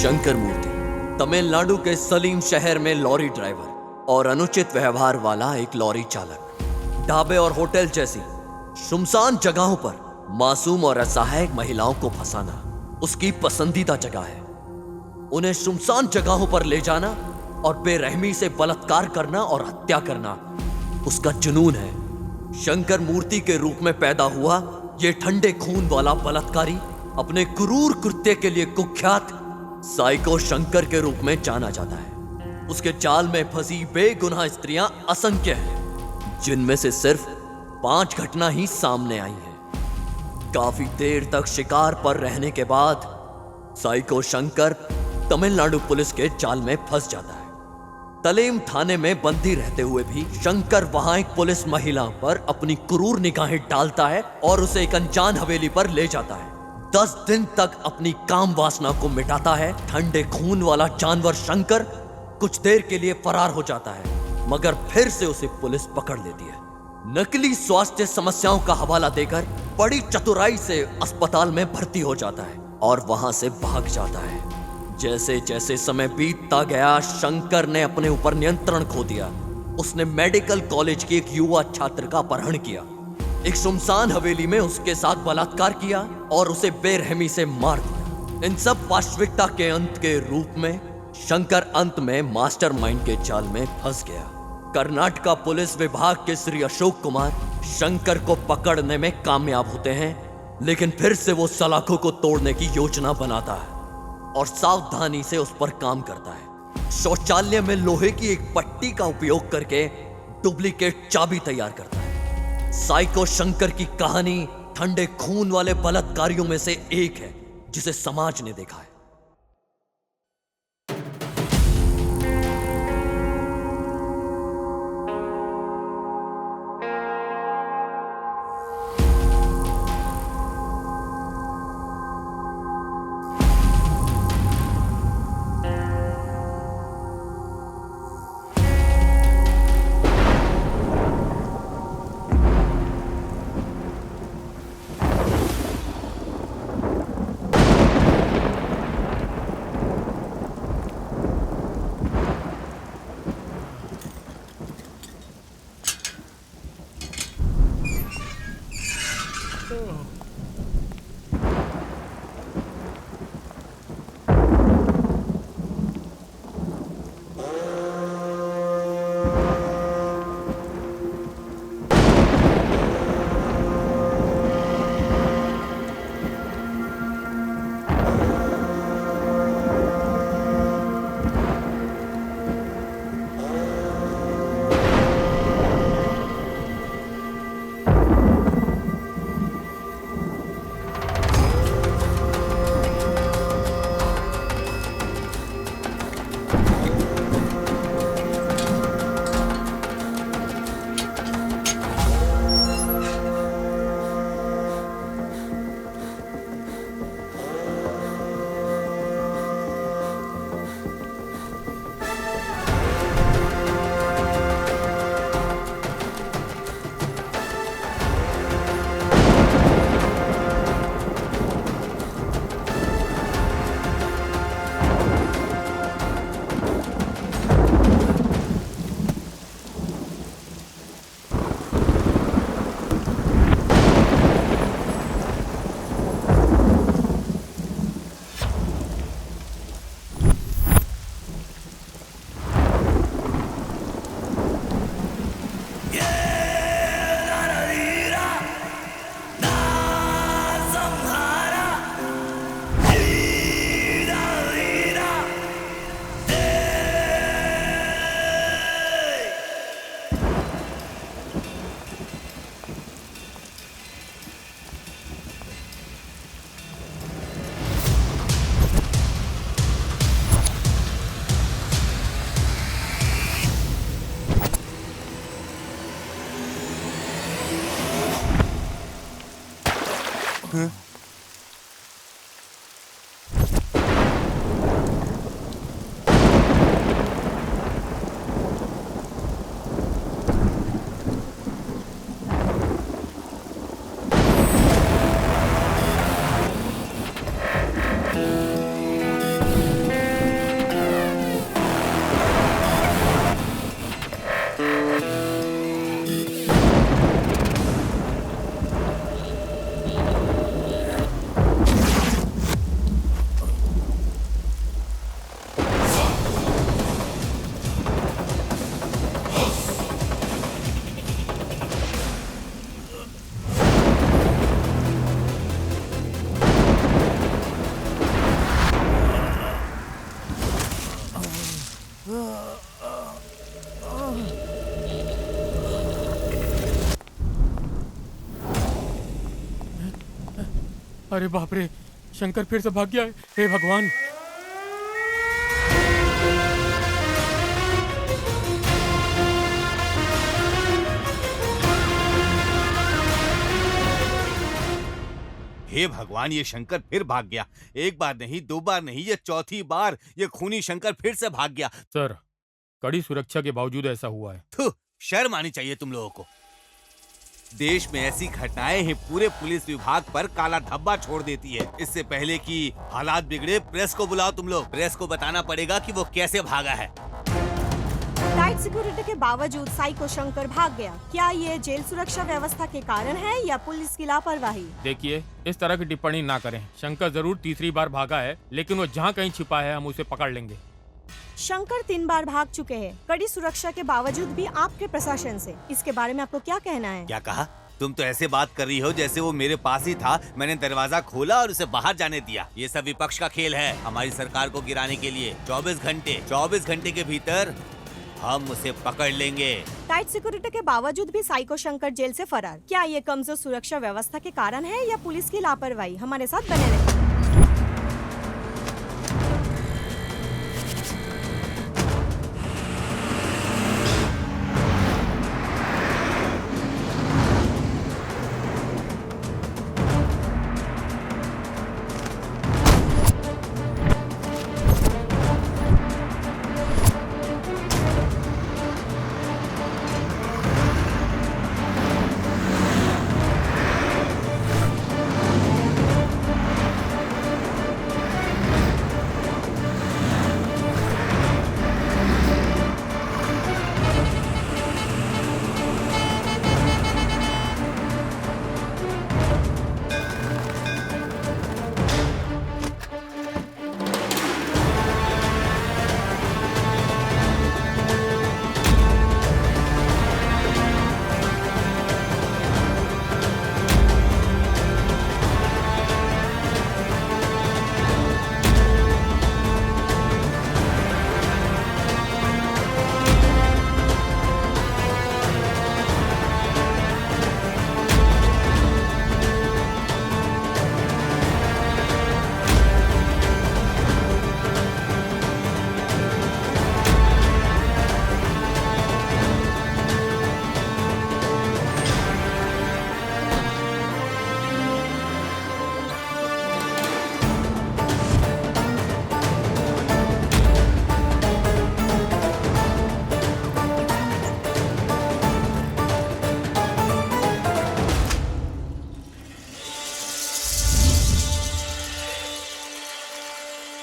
शंकर मूर्ति तमिलनाडु के सलीम शहर में लॉरी ड्राइवर और अनुचित व्यवहार वाला एक लॉरी चालक। ढाबे और होटल जैसी सुनसान जगहों पर मासूम और असहाय महिलाओं को फंसाना उसकी पसंदीदा जगह है। उन्हें सुनसान जगहों पर ले जाना और बेरहमी से बलात्कार करना और हत्या करना उसका जुनून है। शंकर मूर्ति के रूप में पैदा हुआ ये ठंडे खून वाला बलात्कारी अपने क्रूर कृत्य के लिए कुख्यात साइको शंकर के रूप में जाना जाता है। उसके जाल में फंसी बेगुनाह स्त्रियां असंख्य हैं, जिनमें से सिर्फ 5 घटना ही सामने आई हैं। काफी देर तक शिकार पर रहने के बाद साइको शंकर तमिलनाडु पुलिस के जाल में फंस जाता है। तलेम थाने में बंदी रहते हुए भी शंकर वहां एक पुलिस महिला पर अपनी क्रूर निगाहें डालता है और उसे एक अनजान हवेली पर ले जाता है। 10 दिन तक अपनी काम वासना को मिटाता है। ठंडे खून वाला जानवर शंकर कुछ देर के लिए फरार हो जाता है, मगर फिर से उसे पुलिस पकड़ लेती है। नकली स्वास्थ्य समस्याओं का हवाला देकर बड़ी चतुराई से अस्पताल में भर्ती हो जाता है और वहां से भाग जाता है। जैसे जैसे समय बीतता गया, शंकर ने अपने ऊपर नियंत्रण खो दिया। उसने मेडिकल कॉलेज की एक युवा छात्र का अपहरण किया, एक सुनसान हवेली में उसके साथ बलात्कार किया और उसे बेरहमी से मार दिया। इन सब वास्तविकता के अंत के रूप में शंकर अंत में मास्टरमाइंड के जाल में फंस गया। कर्नाटका पुलिस विभाग के श्री अशोक कुमार शंकर को पकड़ने में कामयाब होते हैं, लेकिन फिर से वो सलाखों को तोड़ने की योजना बनाता है और सावधानी से उस पर काम करता है। शौचालय में लोहे की एक पट्टी का उपयोग करके डुप्लीकेट चाबी तैयार करता है। साइको शंकर की कहानी ठंडे खून वाले बलात्कारियों में से एक है जिसे समाज ने देखा है। अरे बाप रे, शंकर फिर से भाग गया है। हे भगवान। हे भगवान, ये शंकर फिर भाग गया। एक बार नहीं, दो बार नहीं, ये चौथी बार ये खूनी शंकर फिर से भाग गया। सर, कड़ी सुरक्षा के बावजूद ऐसा हुआ है। थू, शर्म आनी चाहिए तुम लोगों को। देश में ऐसी घटनाएं ही पूरे पुलिस विभाग पर काला धब्बा छोड़ देती है। इससे पहले कि हालात बिगड़े, प्रेस को बुलाओ तुम लोग। प्रेस को बताना पड़ेगा कि वो कैसे भागा है। टाइट सिक्योरिटी के बावजूद साइको शंकर भाग गया। क्या ये जेल सुरक्षा व्यवस्था के कारण है या पुलिस की लापरवाही? देखिए, इस तरह की टिप्पणी ना करें। शंकर जरूर तीसरी बार भागा है, लेकिन वो जहाँ कहीं छिपा है हम उसे पकड़ लेंगे। शंकर 3 बार भाग चुके हैं, कड़ी सुरक्षा के बावजूद भी आपके प्रशासन से। इसके बारे में आपको क्या कहना है? क्या कहा? तुम तो ऐसे बात कर रही हो जैसे वो मेरे पास ही था। मैंने दरवाजा खोला और उसे बाहर जाने दिया। ये सब विपक्ष का खेल है, हमारी सरकार को गिराने के लिए। 24 घंटे के भीतर हम उसे पकड़ लेंगे। टाइट सिक्योरिटी के बावजूद भी साइको शंकर जेल से फरार। क्या ये कमजोर सुरक्षा व्यवस्था के कारण है या पुलिस की लापरवाही? हमारे साथ बने रहे।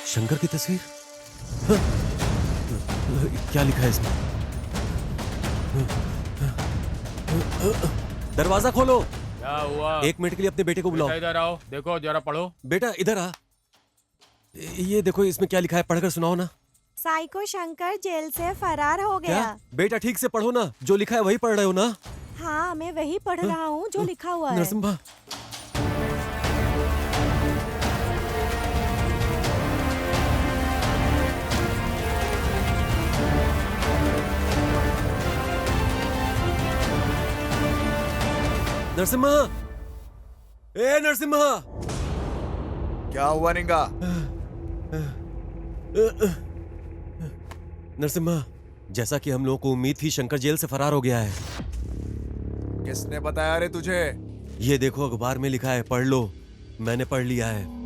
शंकर की तस्वीर? हाँ? क्या लिखा है इसमें? दरवाजा खोलो। क्या हुआ? 1 मिनट के लिए अपने बेटे को बुलाओ। बेटा इधर आओ, देखो जरा पढ़ो। बेटा इधर आ। ये देखो इसमें क्या लिखा है, पढ़कर सुनाओ ना। साइको शंकर जेल से फरार हो गया। क्या? बेटा ठीक से पढ़ो ना, जो लिखा है वही पढ़ रहे हो ना? हाँ, मैं वही पढ़ रहा हूँ जो लिखा हुआ है। नरसिम्हा, नरसिम्हा, ए नरसिम्हा। क्या हुआ निंगा? नरसिम्हा, जैसा कि हम लोगों को उम्मीद थी, शंकर जेल से फरार हो गया है। किसने बताया रे तुझे? ये देखो अखबार में लिखा है, पढ़ लो। मैंने पढ़ लिया है।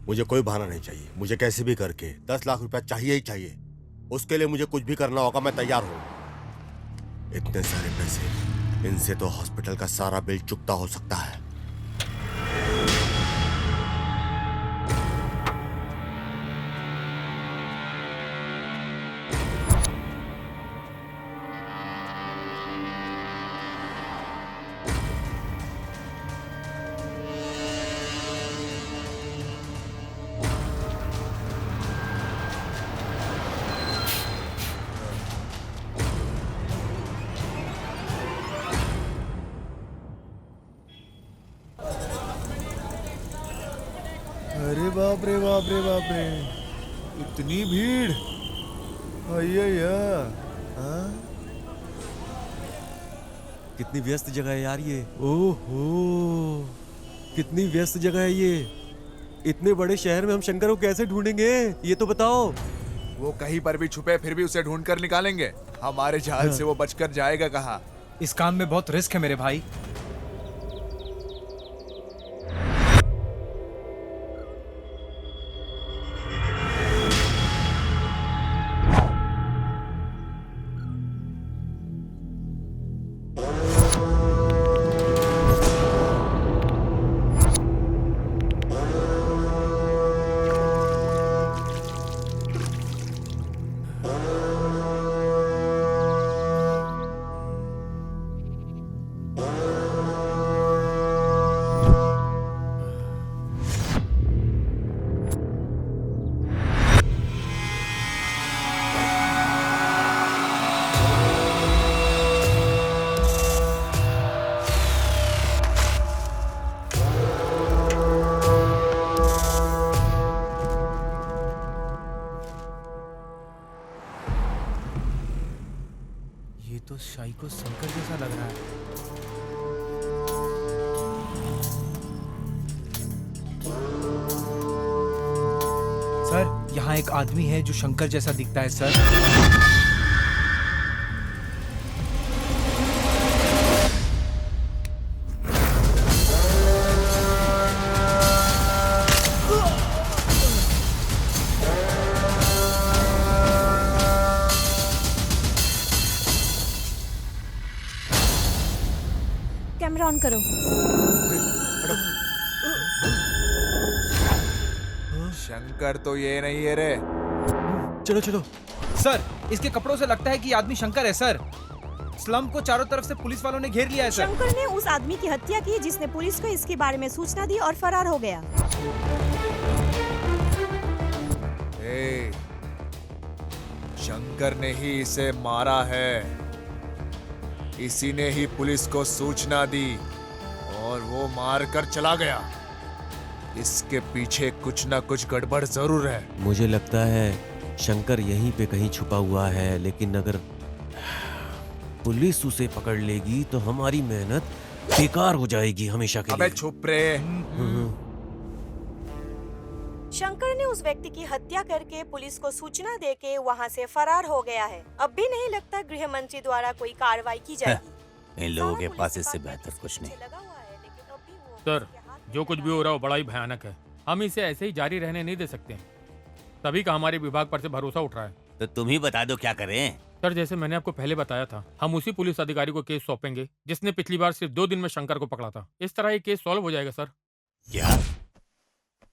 मुझे कोई बहाना नहीं चाहिए। मुझे कैसे भी करके 10 लाख रुपया चाहिए ही चाहिए। उसके लिए मुझे कुछ भी करना होगा, मैं तैयार हूँ। इतने सारे पैसे, इनसे तो हॉस्पिटल का सारा बिल चुकता हो सकता है। अरे बाप रे बाप रे बाप रे, इतनी भीड़। अय्या, हाँ? कितनी व्यस्त जगह है यार ये। ओहो, कितनी व्यस्त जगह है ये। इतने बड़े शहर में हम शंकर को कैसे ढूंढेंगे, ये तो बताओ। वो कहीं पर भी छुपे फिर भी उसे ढूंढ कर निकालेंगे। हमारे जाल से वो बचकर जाएगा कहाँ? इस काम में बहुत रिस्क है मेरे भाई। ये तो साइको शंकर जैसा लग रहा है। सर, यहाँ एक आदमी है जो शंकर जैसा दिखता है सर। कैमरा ऑन करो। शंकर तो ये नहीं है रे। चलो चलो। सर, इसके कपड़ों से लगता है कि ये आदमी शंकर है सर। स्लम को चारों तरफ से पुलिस वालों ने घेर लिया है सर। शंकर ने उस आदमी की हत्या की जिसने पुलिस को इसके बारे में सूचना दी और फरार हो गया। ए, शंकर ने ही इसे मारा है। इसी ने ही पुलिस को सूचना दी और वो मार कर चला गया। इसके पीछे कुछ ना कुछ गड़बड़ जरूर है। मुझे लगता है शंकर यहीं पे कहीं छुपा हुआ है, लेकिन अगर पुलिस उसे पकड़ लेगी तो हमारी मेहनत बेकार हो जाएगी हमेशा के अबे लिए। चुप रे। शंकर ने उस व्यक्ति की हत्या करके पुलिस को सूचना देके वहां से फरार हो गया है। अब भी नहीं लगता गृह मंत्री द्वारा कोई कार्रवाई की जाएगी। इन लोगों के पास इससे बेहतर कुछ नहीं। सर, जो कुछ भी हो रहा है वो बड़ा ही भयानक है। हम इसे ऐसे ही जारी रहने नहीं दे सकते। तभी का हमारे विभाग पर से भरोसा उठ रहा है। तो तुम ही बता दो क्या करें। सर, जैसे मैंने आपको पहले बताया था, हम उसी पुलिस अधिकारी को केस सौंपेंगे जिसने पिछली बार सिर्फ 2 दिन में शंकर को पकड़ा था। इस तरह ये केस सॉल्व हो जाएगा सर। क्या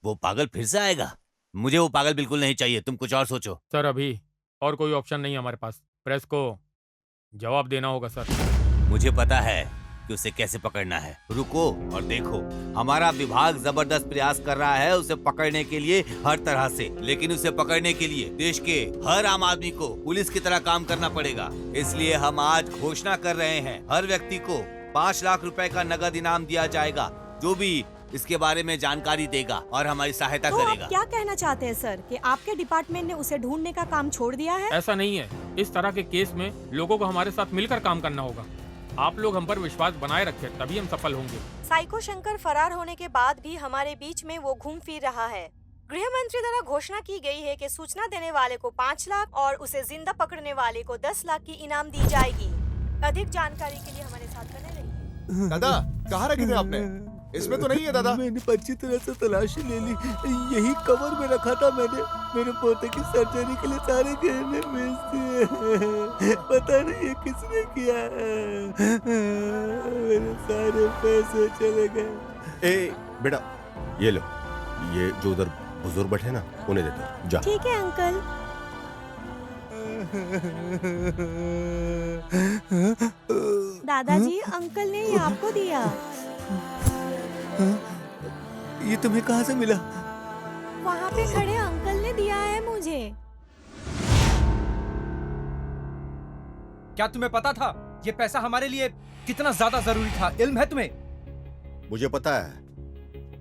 वो पागल फिर से आएगा? मुझे वो पागल बिल्कुल नहीं चाहिए। तुम कुछ और सोचो। सर, अभी और कोई ऑप्शन नहीं है हमारे पास। प्रेस को जवाब देना होगा सर। मुझे पता है कि उसे कैसे पकड़ना है। रुको और देखो, हमारा विभाग जबरदस्त प्रयास कर रहा है उसे पकड़ने के लिए हर तरह से। लेकिन उसे पकड़ने के लिए देश के हर आम आदमी को पुलिस की तरह काम करना पड़ेगा। इसलिए हम आज घोषणा कर रहे हैं, हर व्यक्ति को 5 लाख रुपए का नगद इनाम दिया जाएगा जो भी इसके बारे में जानकारी देगा और हमारी सहायता तो करेगा। आप क्या कहना चाहते हैं सर कि आपके डिपार्टमेंट ने उसे ढूंढने का काम छोड़ दिया है? ऐसा नहीं है। इस तरह के केस में लोगों को हमारे साथ मिलकर काम करना होगा। आप लोग हम पर विश्वास बनाए रखें, तभी हम सफल होंगे। साइको शंकर फरार होने के बाद भी हमारे बीच में वो घूम फिर रहा है। गृह मंत्री द्वारा घोषणा की गई है कि सूचना देने वाले को 5 लाख और उसे जिंदा पकड़ने वाले को 10 लाख की इनाम दी जाएगी। अधिक जानकारी के लिए हमारे साथ बने रहिए। दादा, कहाँ रखे थे आपने? इसमें तो नहीं है दादा। मैंने अच्छी तरह से तलाशी ले ली, यही कवर में रखा था मैंने। मेरे पोते की सर्जरी के लिए सारे गहने बेच दिए। पता नहीं ये किसने किया। मेरे सारे पैसे चले गए। ए बेटा, ये लो, ये जो उधर बुजुर्ग बैठे ना उन्हें दे दो, जा। ठीक है अंकल। दादाजी, अंकल ने ये आपको दिया। ये तुम्हें कहाँ से मिला? वहाँ पे खड़े अंकल ने दिया है मुझे। क्या तुम्हें पता था ये पैसा हमारे लिए कितना ज्यादा जरूरी था? इल्म है तुम्हें? मुझे पता है।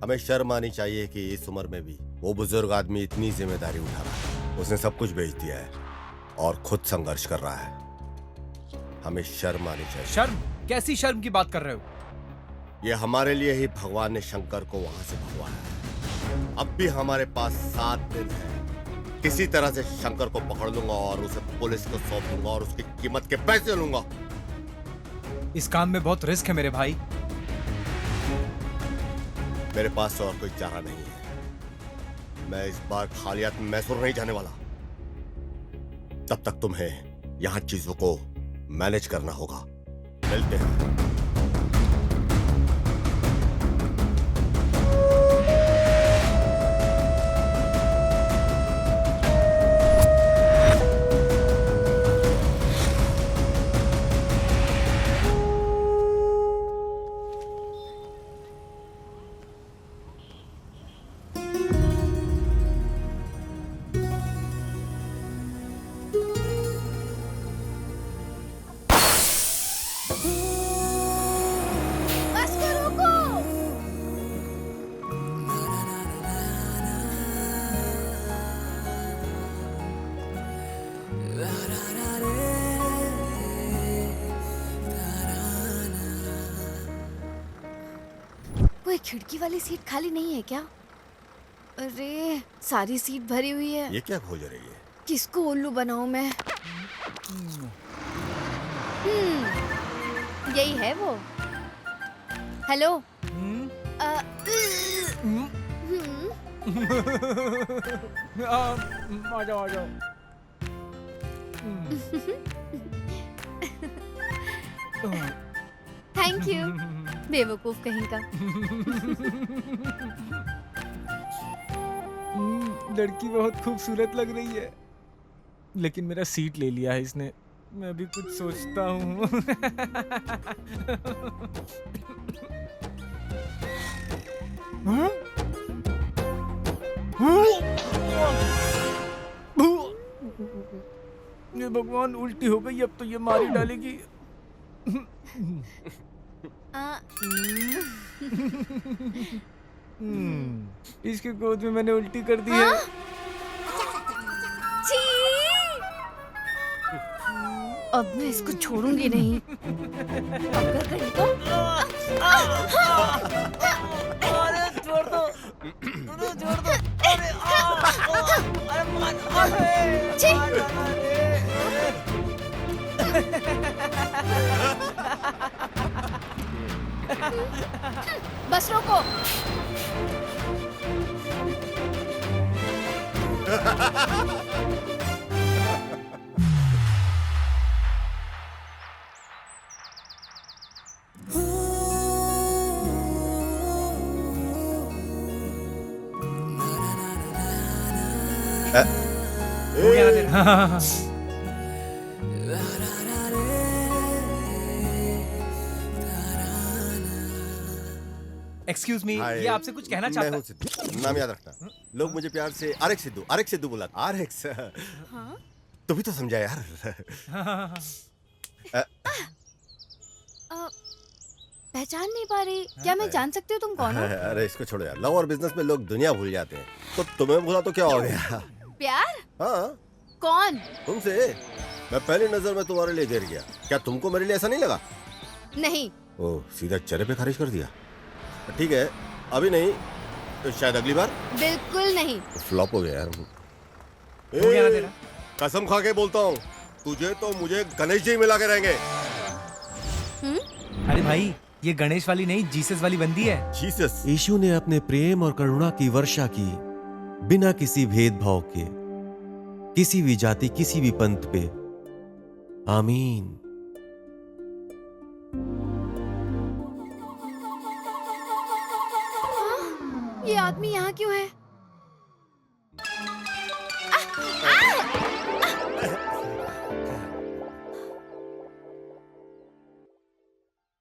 हमें शर्म आनी चाहिए कि इस उम्र में भी वो बुजुर्ग आदमी इतनी जिम्मेदारी उठा रहा है। उसने सब कुछ बेच दिया है और खुद संघर्ष कर रहा है। हमें शर्म आनी चाहिए। शर्म? कैसी शर्म की बात कर रहे हो? ये हमारे लिए ही भगवान ने शंकर को वहां से भगवाया है। अब भी हमारे पास 7 दिन है। किसी तरह से शंकर को पकड़ लूंगा और उसे पुलिस को सौंप दूंगा और उसकी कीमत के पैसे लूंगा। इस काम में बहुत रिस्क है मेरे भाई। मेरे पास और कोई चारा नहीं है। मैं इस बार खाली हाथ मैसूर नहीं जाने वाला। तब तक तुम्हें यहां चीजों को मैनेज करना होगा। मिलते हैं। बस करो को। वो खिड़की वाली सीट खाली नहीं है क्या? अरे सारी सीट भरी हुई है। ये क्या खोज रही है? किसको उल्लू बनाऊं मैं? यही है वो। हेलो। आ जाओ आ जाओ। Thank you. बेवकूफ कहीं का। लड़की बहुत खूबसूरत लग रही है, लेकिन मेरा सीट ले लिया है इसने। मैं भी कुछ सोचता हूँ। ये भगवान, उल्टी हो गई। अब तो ये मार ही डालेगी। इसके गोद में मैंने उल्टी कर दी है। अब मैं इसको छोड़ूंगी नहीं। अगर कहीं तो अरे छोड़ दो, छोड़ दो। बस रोको। एक्सक्यूज मी, ये आपसे कुछ कहना मैं चाहता हूँ है। सिद्धू। नाम याद रखना। लोग मुझे प्यार से आरएक्स सिद्धू बुला। आरएक्स। तू भी तो समझा यार। पहचान नहीं पा रही। क्या मैं जान सकती हूँ तुम कौन हो? अरे इसको छोड़ो यार। लव और बिजनेस में लोग दुनिया भूल जाते हैं, तो तुम्हें भूला तो क्या हो गया? प्यार? हाँ, कौन? तुमसे। मैं पहली नजर में तुम्हारे लिए गिर गया। क्या तुमको मेरे लिए ऐसा नहीं लगा? नहीं। ओह, सीधा चेहरे पे खारिज कर दिया। ठीक है, अभी नहीं तो शायद अगली बार। बिल्कुल नहीं। फ्लॉप हो गया यार। हो गया ना तेरा? कसम खा के बोलता हूँ, तुझे तो मुझे गणेश जी मिला के रहेंगे। अरे भाई, ये गणेश वाली नहीं, जीसस वाली बंदी है। जीसस। यीशु ने अपने प्रेम और करुणा की वर्षा की बिना किसी भेदभाव के, किसी भी जाति, किसी भी पंथ पे। आमीन। ये आदमी यहाँ क्यों है?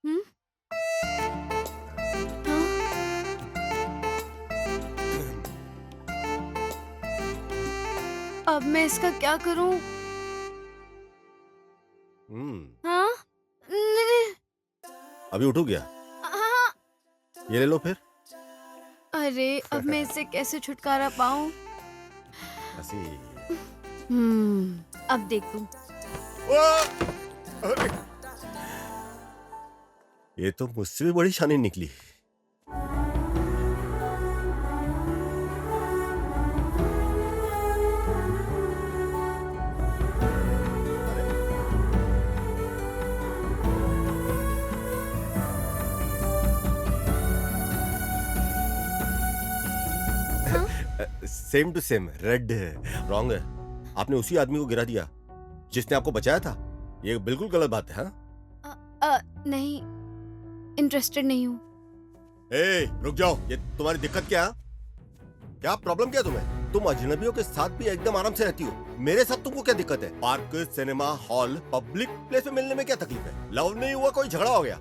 हम्म? हाँ? अब मैं इसका क्या करूं? हाँ? नहीं, अभी उठो गया, हाँ। ये ले लो फिर। अरे अब मैं इससे कैसे छुटकारा पाऊं? ऐसी। अब देखूं। अरे! ये तो मुझसे भी बड़ी शानी निकली। सेम टू सेम, रेड है, रॉन्ग है। आपने उसी आदमी को गिरा दिया जिसने आपको बचाया था। ये बिल्कुल गलत बात है। हाँ? नहीं, इंटरेस्टेड नहीं हूँ। ए, रुक जाओ। ये तुम्हारी दिक्कत क्या? क्या प्रॉब्लम क्या तुम्हें? तुम अजनबियों के साथ भी एकदम आराम से रहती हो, मेरे साथ तुमको क्या दिक्कत है? Park, cinema hall, public place में मिलने में क्या तकलीफ है? लव नहीं हुआ, कोई झगड़ा हो गया?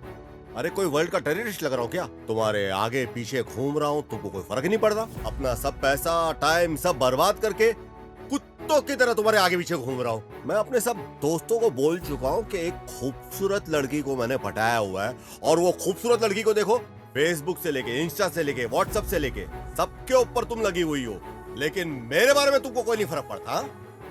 अरे कोई वर्ल्ड का टेररिस्ट लग रहा हूँ क्या? तुम्हारे आगे पीछे घूम रहा हूँ, तुमको कोई फर्क नहीं पड़ता? अपना सब पैसा टाइम सब बर्बाद करके कुत्तों की तरह तुम्हारे आगे पीछे घूम रहा हूँ। मैं अपने सब दोस्तों को बोल चुका हूँ कि एक खूबसूरत लड़की को मैंने पटाया हुआ है, और वो खूबसूरत लड़की को देखो, फेसबुक से लेके, इंस्टा से लेके, व्हाट्सएप से लेके सबके ऊपर तुम लगी हुई हो, लेकिन मेरे बारे में तुमको कोई नहीं फर्क पड़ता।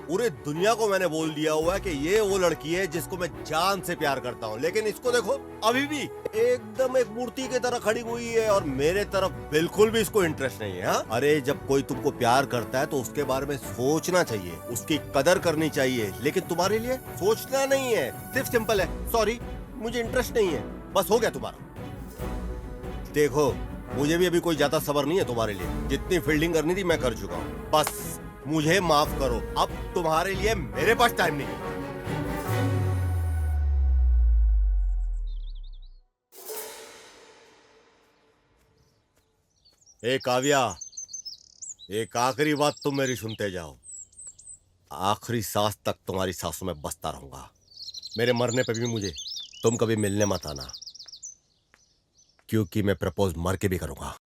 पूरे दुनिया को मैंने बोल दिया हुआ है कि ये वो लड़की है जिसको मैं जान से प्यार करता हूँ, लेकिन इसको देखो, अभी भी एकदम एक मूर्ति की तरह खड़ी हुई है, और मेरे तरफ बिल्कुल भी इसको इंटरेस्ट नहीं है। हाँ? अरे जब कोई तुमको प्यार करता है तो उसके बारे में सोचना चाहिए, उसकी कदर करनी चाहिए, लेकिन तुम्हारे लिए सोचना नहीं है। सिर्फ सिंपल है, सॉरी मुझे इंटरेस्ट नहीं है, बस हो गया तुम्हारा। देखो मुझे भी अभी कोई ज्यादा सब्र नहीं है तुम्हारे लिए, जितनी फील्डिंग करनी थी मैं कर चुका हूँ, बस मुझे माफ करो। अब तुम्हारे लिए मेरे पास टाइम नहीं है। ए काव्या, एक आखिरी बात तुम मेरी सुनते जाओ। आखिरी सांस तक तुम्हारी सांसों में बसता रहूंगा। मेरे मरने पे भी मुझे तुम कभी मिलने मत आना, क्योंकि मैं प्रपोज मर के भी करूंगा।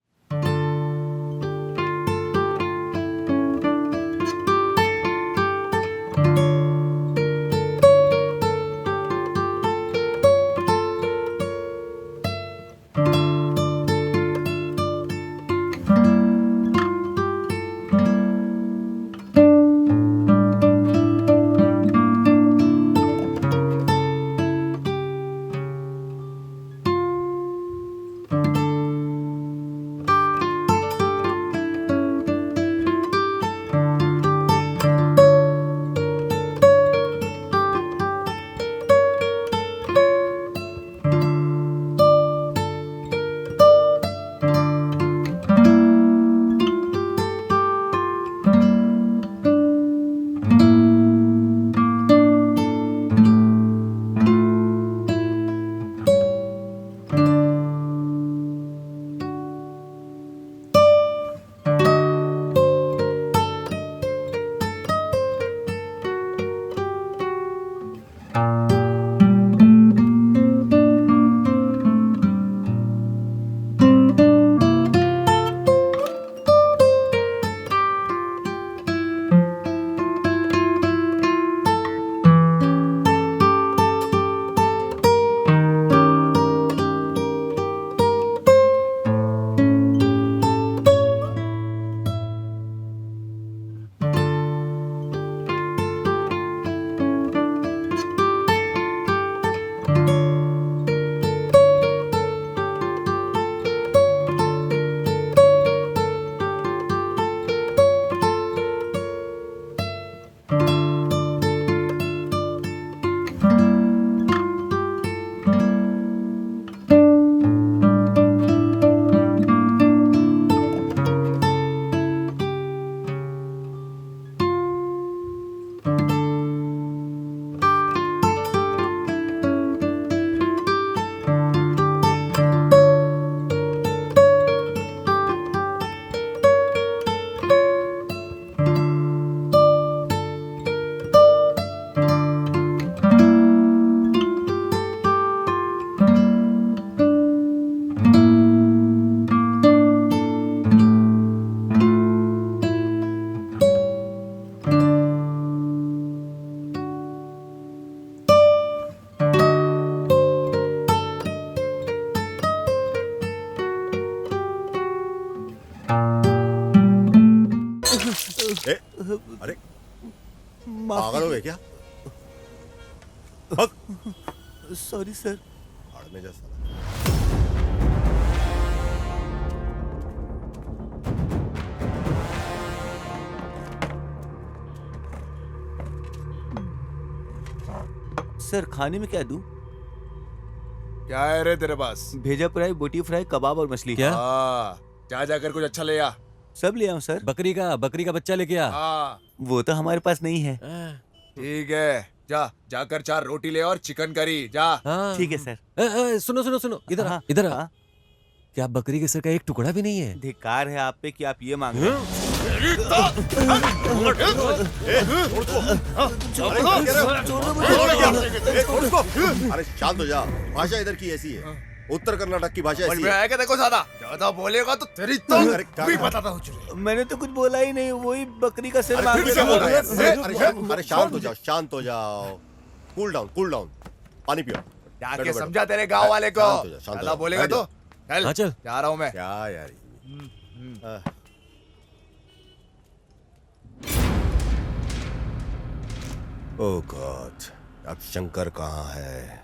ए, अरे पागल हो गए क्या? Sorry sir. भाड़ में जा साला। सर खाने में क्या दूं? क्या है रे तेरे पास? भेजा फ्राई, बोटी फ्राई, कबाब और मछली। क्या? हाँ, जा जाकर कुछ अच्छा ले आ। सब ले आऊं सर? बकरी का बच्चा लेके आ। हाँ वो तो हमारे पास नहीं है। ठीक है, जा जाकर 4 रोटी ले और चिकन करी जा। हाँ। ठीक है सर। सुनो सुनो सुनो, इधर आ, हाँ, इधर आ। हाँ। क्या बकरी के सिर का एक टुकड़ा भी नहीं है? धिक्कार है आप पे कि आप ये मांग रहे हैं। अरे शांत हो जा। भाषा इधर की ऐसी है, उत्तर कर्नाटक की भाषा समझ ऐसी में है। आएगा देखो ज्यादा बोलेगा तो तेरी तो अरे क्या- भी बताता हूँ चुरे। मैंने तो कुछ बोला ही नहीं, वही बकरी का सिर अरे मांग फिर रहे क्या बोल रहा है? थे। अरे शांत हो जाओ, शांत हो जाओ। Cool down. पानी पियो। जाके बैठो, समझा तेरे गांव वाले को। शांत हो जा, शांत हो ज्यादा जा। बोलेगा बैठ तो जा। चल हाँ, चल। जा रहा हूँ मैं। क्या यार ओह गॉड, अब शंकर कहाँ है?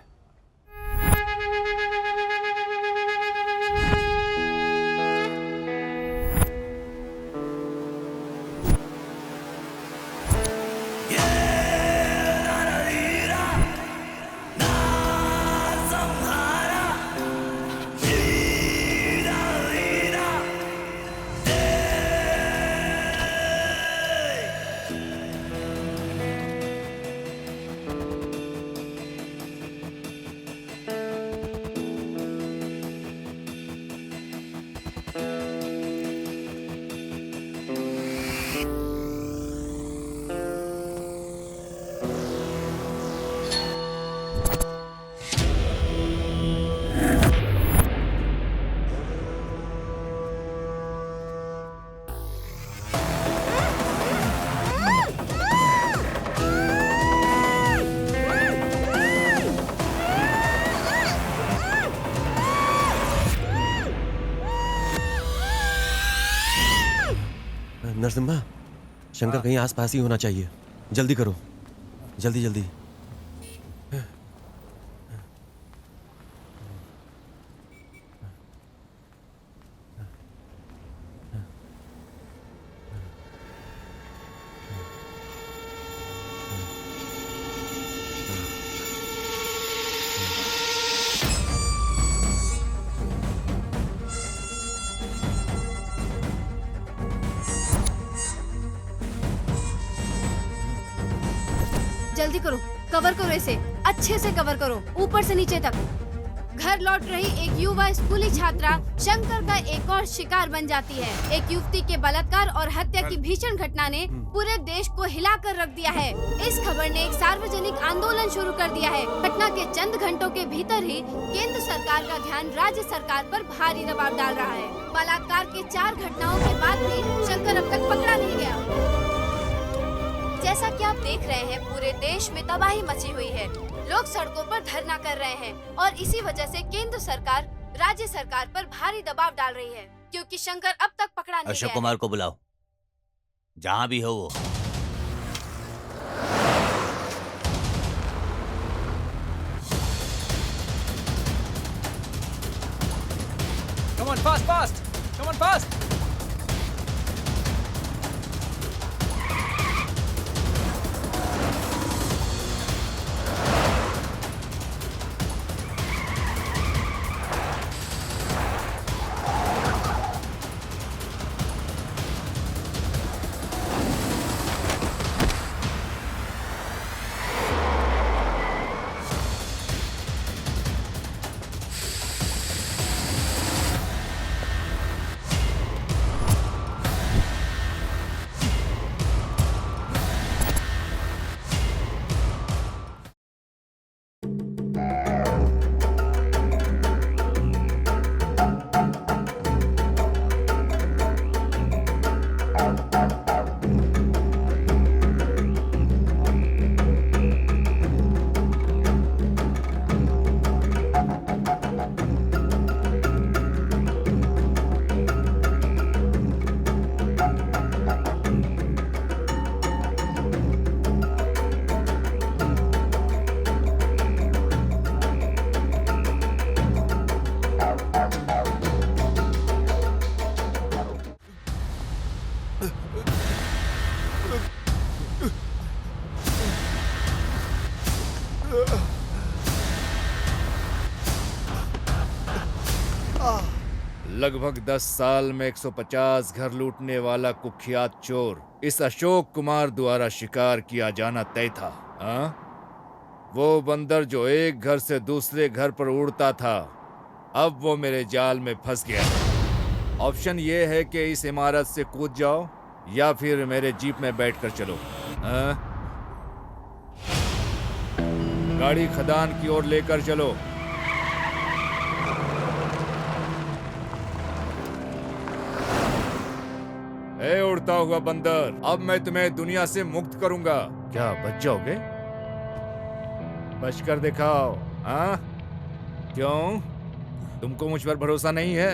नरसिम्हा, शंकर कहीं आसपास ही होना चाहिए। जल्दी करो, जल्दी जल्दी। जल्दी करो, कवर करो इसे, अच्छे से कवर करो, ऊपर से नीचे तक। घर लौट रही एक युवा स्कूली छात्रा शंकर का एक और शिकार बन जाती है। एक युवती के बलात्कार और हत्या की भीषण घटना ने पूरे देश को हिलाकर रख दिया है। इस खबर ने एक सार्वजनिक आंदोलन शुरू कर दिया है। घटना के चंद घंटों के भीतर ही केंद्र सरकार का ध्यान राज्य सरकार पर भारी दबाव डाल रहा है। बलात्कार के 4 घटनाओं के बाद भी शंकर अब तक पकड़ा नहीं गया। जैसा कि आप देख रहे हैं, पूरे देश में तबाही मची हुई है। लोग सड़कों पर धरना कर रहे हैं और इसी वजह से केंद्र सरकार राज्य सरकार पर भारी दबाव डाल रही है, क्योंकि शंकर अब तक पकड़ा नहीं अशोक गया है। कुमार को बुलाओ, जहां भी हो वो। Come on, fast! Come on, fast! लगभग 10 साल में 150 घर लूटने वाला कुख्यात चोर इस अशोक कुमार द्वारा शिकार किया जाना तय था। हाँ? वो बंदर जो एक घर से दूसरे घर पर उड़ता था, अब वो मेरे जाल में फंस गया। ऑप्शन ये है कि इस इमारत से कूद जाओ या फिर मेरे जीप में बैठकर चलो। हाँ? गाड़ी खदान की ओर लेकर चलो। ए उड़ता हुआ बंदर, अब मैं तुम्हें दुनिया से मुक्त करूंगा। क्या बच जाओगे? बच कर दिखाओ। हाँ? क्यों? तुमको मुझ पर भरोसा नहीं है?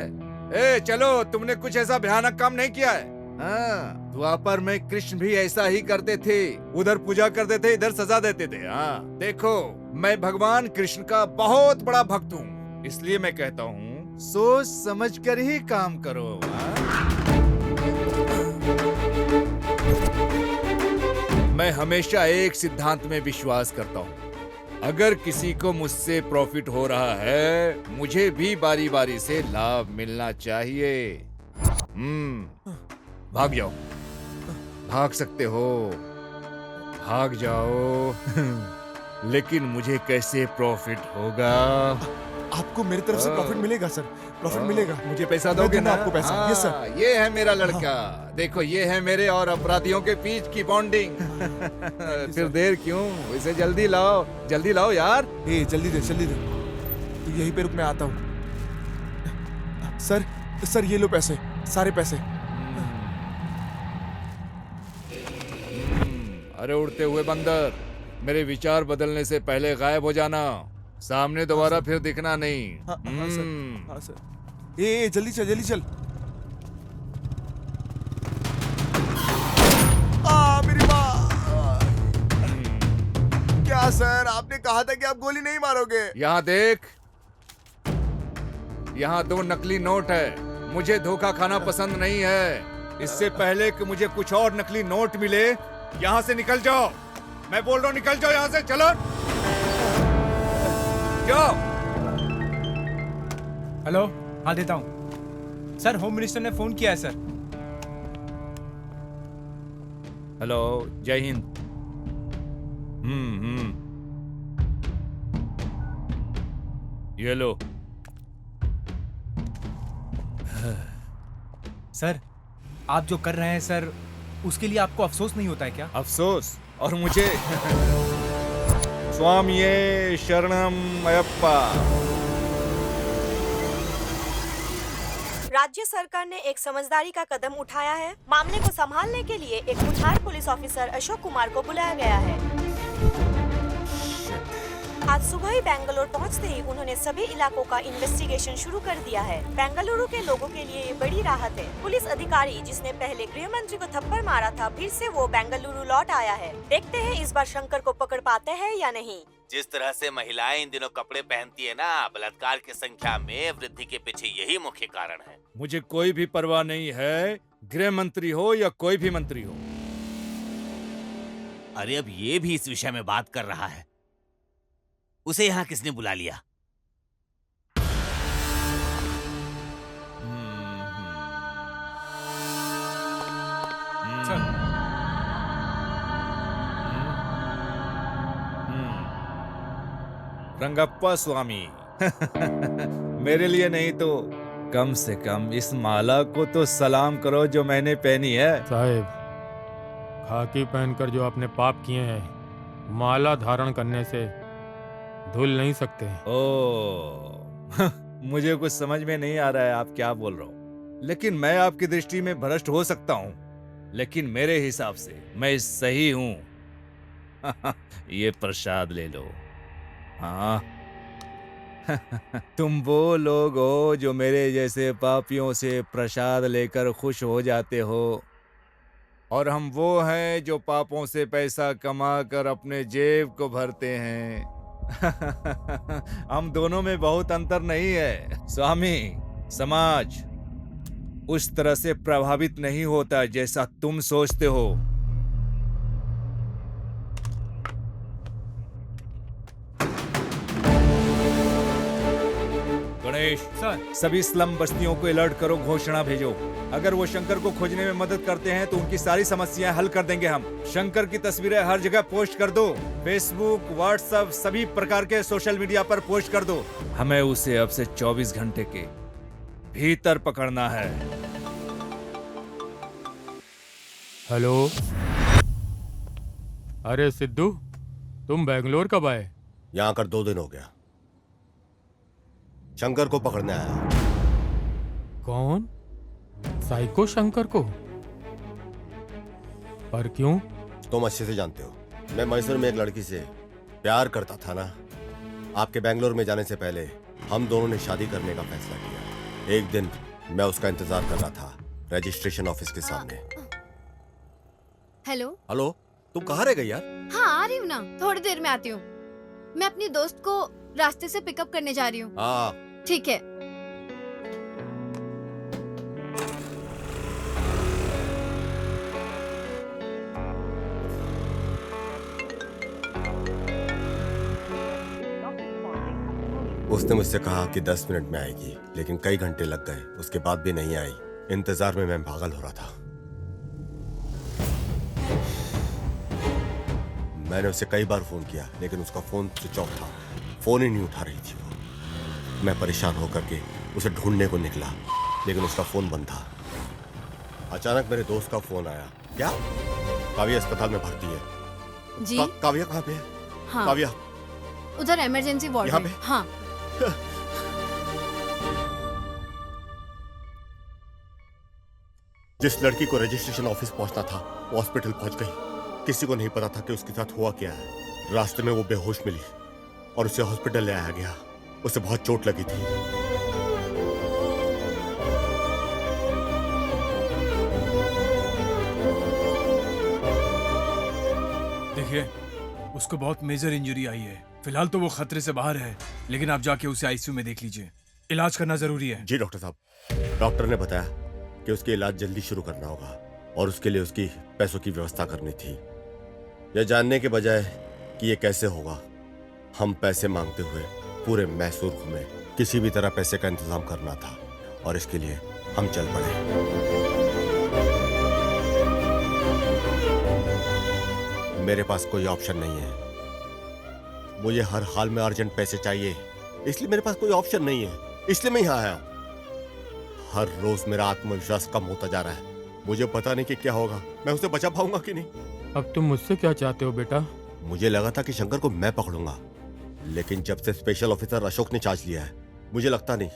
ए चलो, तुमने कुछ ऐसा भयानक काम नहीं किया है। हाँ, द्वापर में कृष्ण भी ऐसा ही करते थे। उधर पूजा करते थे, इधर सजा देते थे। हाँ, देखो, मैं भगवान कृष्ण का बहुत बड़ा भक्त हूँ, इसलिए मैं कहता हूँ सोच समझ कर ही काम करो। हाँ? मैं हमेशा एक सिद्धांत में विश्वास करता हूँ, अगर किसी को मुझसे प्रॉफिट हो रहा है, मुझे भी बारी बारी से लाभ मिलना चाहिए। भाग जाओ, भाग सकते हो, भाग जाओ। लेकिन मुझे कैसे प्रॉफिट होगा? आपको मेरी तरफ से प्रॉफिट मिलेगा सर, प्रॉफिट मिलेगा। मुझे पैसा दोगे ना? आपको पैसा। हाँ, यस सर। ये है मेरा लड़का। देखो, ये है मेरे और अपराधियों के बीच की बॉन्डिंग। फिर देर क्यों? इसे जल्दी लाओ यार। ए जल्दी दे तो यहीं पे रुक, मैं आता हूँ। सर ये लो पैसे, सारे पैसे। अरे उड़ते हुए बंदर, मेरे विचार बदलने से पहले गायब हो जाना। सामने दोबारा फिर दिखना नहीं। हाँ सर। ए जल्दी चल। मेरी माँ। क्या सर, आपने कहा था कि आप गोली नहीं मारोगे। यहाँ देख, यहाँ 2 नकली नोट है। मुझे धोखा खाना पसंद नहीं है। इससे पहले कि मुझे कुछ और नकली नोट मिले, यहाँ से निकल जाओ। मैं बोल रहा हूँ, निकल जाओ यहाँ से। चलो जाओ। हेलो, हाँ देता हूँ सर। होम मिनिस्टर ने फोन किया है सर। हेलो, जय हिंद। ये लो। सर, आप जो कर रहे हैं सर, उसके लिए आपको अफसोस नहीं होता है क्या? अफसोस? और मुझे? स्वामिये शरणम अयप्पा। राज्य सरकार ने एक समझदारी का कदम उठाया है। मामले को संभालने के लिए एक बुधार पुलिस ऑफिसर अशोक कुमार को बुलाया गया है। आज सुबह ही बेंगलुरु पहुंचते ही उन्होंने सभी इलाकों का इन्वेस्टिगेशन शुरू कर दिया है। बेंगलुरु के लोगों के लिए ये बड़ी राहत है। पुलिस अधिकारी जिसने पहले गृह मंत्री को थप्पड़ मारा था, फिर से वो बेंगलुरु लौट आया है। देखते हैं इस बार शंकर को पकड़ पाते हैं या नहीं। जिस तरह से महिलाएं इन दिनों कपड़े पहनती है ना, बलात्कार की संख्या में वृद्धि के पीछे यही मुख्य कारण है। मुझे कोई भी परवाह नहीं है, गृह मंत्री हो या कोई भी मंत्री हो। अरे अब ये भी इस विषय में बात कर रहा है। उसे यहाँ किसने बुला लिया? रंगप्पा स्वामी। मेरे लिए नहीं तो कम से कम इस माला को तो सलाम करो जो मैंने पहनी है। साहेब, खाकी पहनकर जो आपने पाप किए हैं, माला धारण करने से धुल नहीं सकते। ओ, मुझे कुछ समझ में नहीं आ रहा है आप क्या बोल रहे हो, लेकिन मैं आपकी दृष्टि में भ्रष्ट हो सकता हूँ, लेकिन मेरे हिसाब से मैं सही हूँ। ये प्रसाद ले लो। हाँ। तुम वो लोग हो जो मेरे जैसे पापियों से प्रसाद लेकर खुश हो जाते हो, और हम वो हैं जो पापों से पैसा कमा कर अपने जेब को भरते हैं। हम दोनों में बहुत अंतर नहीं है स्वामी। समाज उस तरह से प्रभावित नहीं होता जैसा तुम सोचते हो। गणेश राजेश, सर। सभी स्लम बस्तियों को अलर्ट करो, घोषणा भेजो। अगर वो शंकर को खोजने में मदद करते हैं तो उनकी सारी समस्याएं हल कर देंगे हम। शंकर की तस्वीरें हर जगह पोस्ट कर दो, फेसबुक, व्हाट्सएप, सभी प्रकार के सोशल मीडिया पर पोस्ट कर दो। हमें उसे अब से 24 घंटे के भीतर पकड़ना है। हेलो। अरे सिद्धू, तुम बेंगलोर कब आए? यहाँ आकर 2 दिन हो गया। शंकर को पकड़ने आया। कौन? साइको शंकर को? पर क्यों? तुम अच्छे से जानते हो, मैं मैसूर में एक लड़की से प्यार करता था ना। आपके बेंगलोर में जाने से पहले हम दोनों ने शादी करने का फैसला किया। एक दिन मैं उसका इंतजार कर रहा था रजिस्ट्रेशन ऑफिस के सामने। हेलो। हेलो, तुम कहाँ रह गई यार? हाँ, आ रही हूँ ना, थोड़ी देर में आती हूँ। मैं अपनी दोस्त को रास्ते से पिकअप करने जा रही हूँ। हाँ। ठीक है। उसने मुझसे कहा कि 10 मिनट में आएगी, लेकिन कई घंटे लग गए, उसके बाद भी नहीं आई। इंतजार में मैं पागल हो रहा था। मैंने उसे कई बार फोन किया, लेकिन उसका फोन स्विच ऑफ था, फोन ही नहीं उठा रही थी वो। मैं परेशान होकर के उसे ढूंढने को निकला, लेकिन उसका फोन बंद था। अचानक मेरे दोस्त का फोन आया। क्या? काव्या अस्पताल में भर्ती है। जी? काव्या कहाँ पे है? हाँ, काव्या उधर इमरजेंसी वार्ड यहाँ में। पे? हाँ। जिस लड़की को रजिस्ट्रेशन ऑफिस पहुंचना था वो हॉस्पिटल पहुंच गई। किसी को नहीं पता था कि उसके साथ हुआ क्या है। रास्ते में वो बेहोश मिली और उसे हॉस्पिटल ले आया गया। उसे बहुत चोट लगी थी। देखिए, उसको बहुत मेजर इंजरी आई है। फिलहाल तो वो खतरे से बाहर है, लेकिन आप जाके उसे आईसीयू में देख लीजिए। इलाज करना जरूरी है। जी डॉक्टर साहब। डॉक्टर ने बताया कि उसके इलाज जल्दी शुरू करना होगा और उसके लिए उसकी पैसों की व्यवस्था करनी थी। यह जानने के बजाय कि ये कैसे होगा, हम पैसे मांगते हुए पूरे मैसूर घूमे। किसी भी तरह पैसे का इंतजाम करना था और इसके लिए हम चल पड़े। मेरे पास कोई ऑप्शन नहीं है। मुझे हर हाल में अर्जेंट पैसे चाहिए, इसलिए मेरे पास कोई ऑप्शन नहीं है, इसलिए मैं यहाँ आया। हर रोज मेरा आत्मविश्वास कम होता जा रहा है। मुझे पता नहीं कि क्या होगा, मैं उसे बचा पाऊंगा कि नहीं। अब तुम मुझसे क्या चाहते हो बेटा? मुझे लगा था कि शंकर को मैं पकड़ूंगा, लेकिन जब से स्पेशल ऑफिसर अशोक ने चार्ज लिया है, मुझे लगता नहीं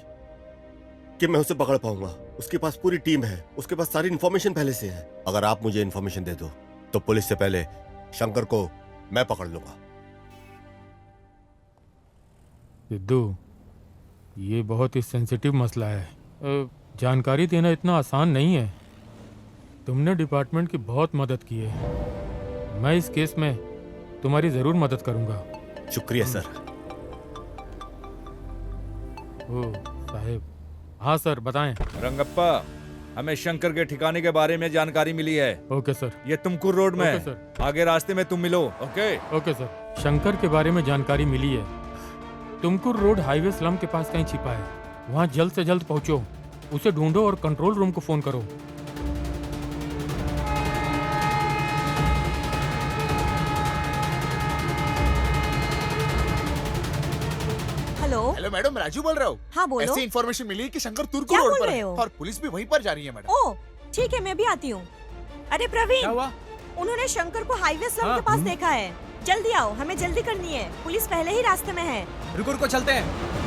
कि मैं उसे पकड़ पाऊंगा। उसके पास पूरी टीम है, उसके पास सारी इन्फॉर्मेशन पहले से है। अगर आप मुझे इन्फॉर्मेशन दे दो तो पुलिस से पहले शंकर को मैं पकड़ लूंगा। सिद्धू, ये बहुत ही सेंसिटिव मसला है। जानकारी देना इतना आसान नहीं है। तुमने डिपार्टमेंट की बहुत मदद की है। मैं इस केस में तुम्हारी जरूर मदद करूंगा। शुक्रिया सर। ओ साहेब। हाँ सर, बताएं। रंगप्पा, हमें शंकर के ठिकाने के बारे में जानकारी मिली है। Okay sir. ये तुमकुर रोड में ओके है। सर। आगे रास्ते में तुम मिलो। Okay okay sir. शंकर के बारे में जानकारी मिली है। तुमकुर रोड हाईवे स्लम के पास कहीं छिपा है। वहाँ जल्द से जल्द पहुँचो, उसे ढूंढो और कंट्रोल रूम को फोन करो। हेलो मैडम, राजू बोल रहा हूँ। हाँ बोलो। ऐसी इन्फॉर्मेशन मिली है कि शंकर तुर्क क्या रोड बोल पर रहे है हो? और पुलिस भी वहीं पर जा रही है मैडम। ओह ठीक है, मैं भी आती हूँ। अरे प्रवीण, क्या हुआ? उन्होंने शंकर को हाईवे स्लम हाँ, के पास देखा है। जल्दी आओ, हमें जल्दी करनी है, पुलिस पहले ही रास्ते में है। रुको रुको, चलते हैं।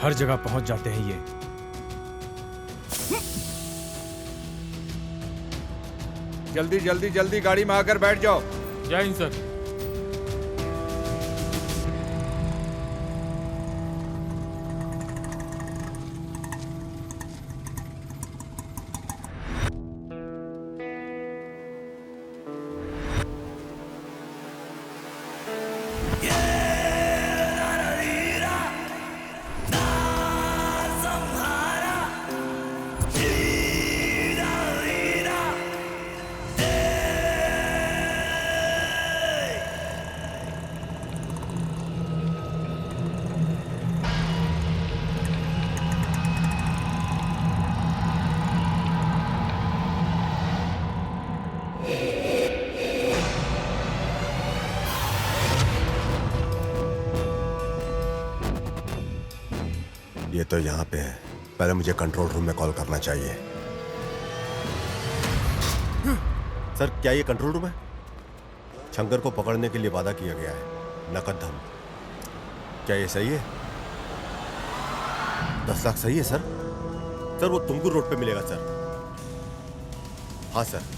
हर जगह पहुंच जाते हैं ये। जल्दी जल्दी जल्दी गाड़ी में आकर बैठ जाओ। जय हिंद सर। तो यहाँ पे है, पहले मुझे कंट्रोल रूम में कॉल करना चाहिए। सर, क्या ये कंट्रोल रूम है? शंकर को पकड़ने के लिए वादा किया गया है, नकद धन। क्या ये सही है? 10 लाख सही है सर? सर वो तुमकुर रोड पे मिलेगा सर। हाँ सर।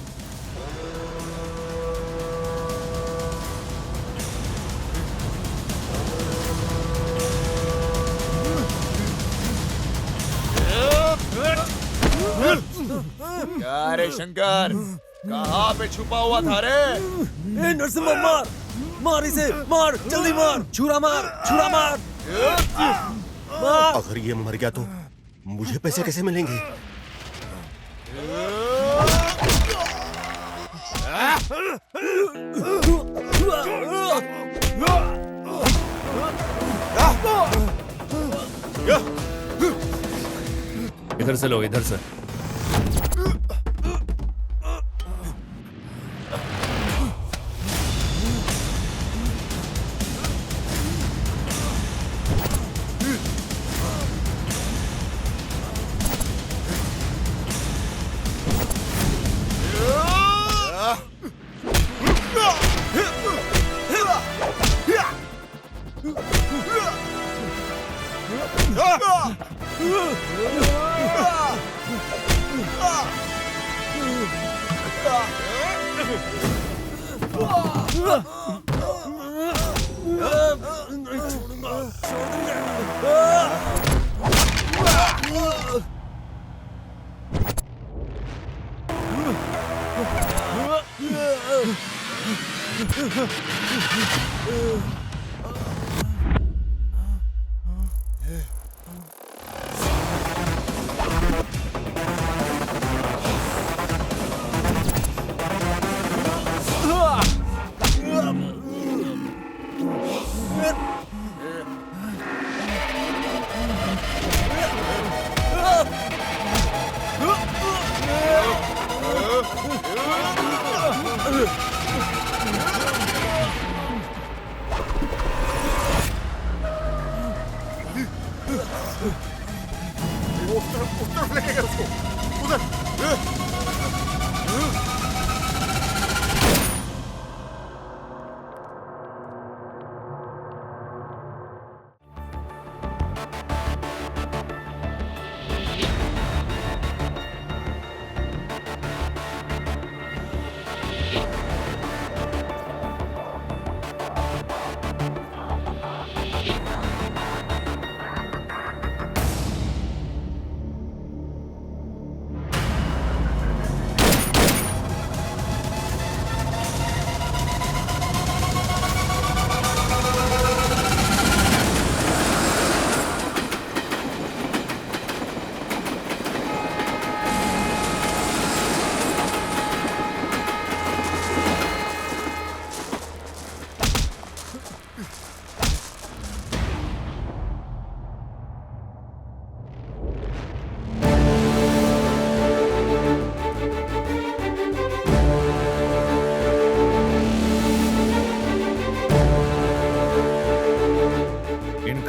क्या रे शंकर, कहाँ पे छुपा हुआ था रे? ए नरसिम्हा, मार मार इसे, मार जल्दी मार, छुरा मार, छुरा मार, मार। अगर ये मर गया तो मुझे पैसे कैसे मिलेंगे? इधर से लो, इधर से।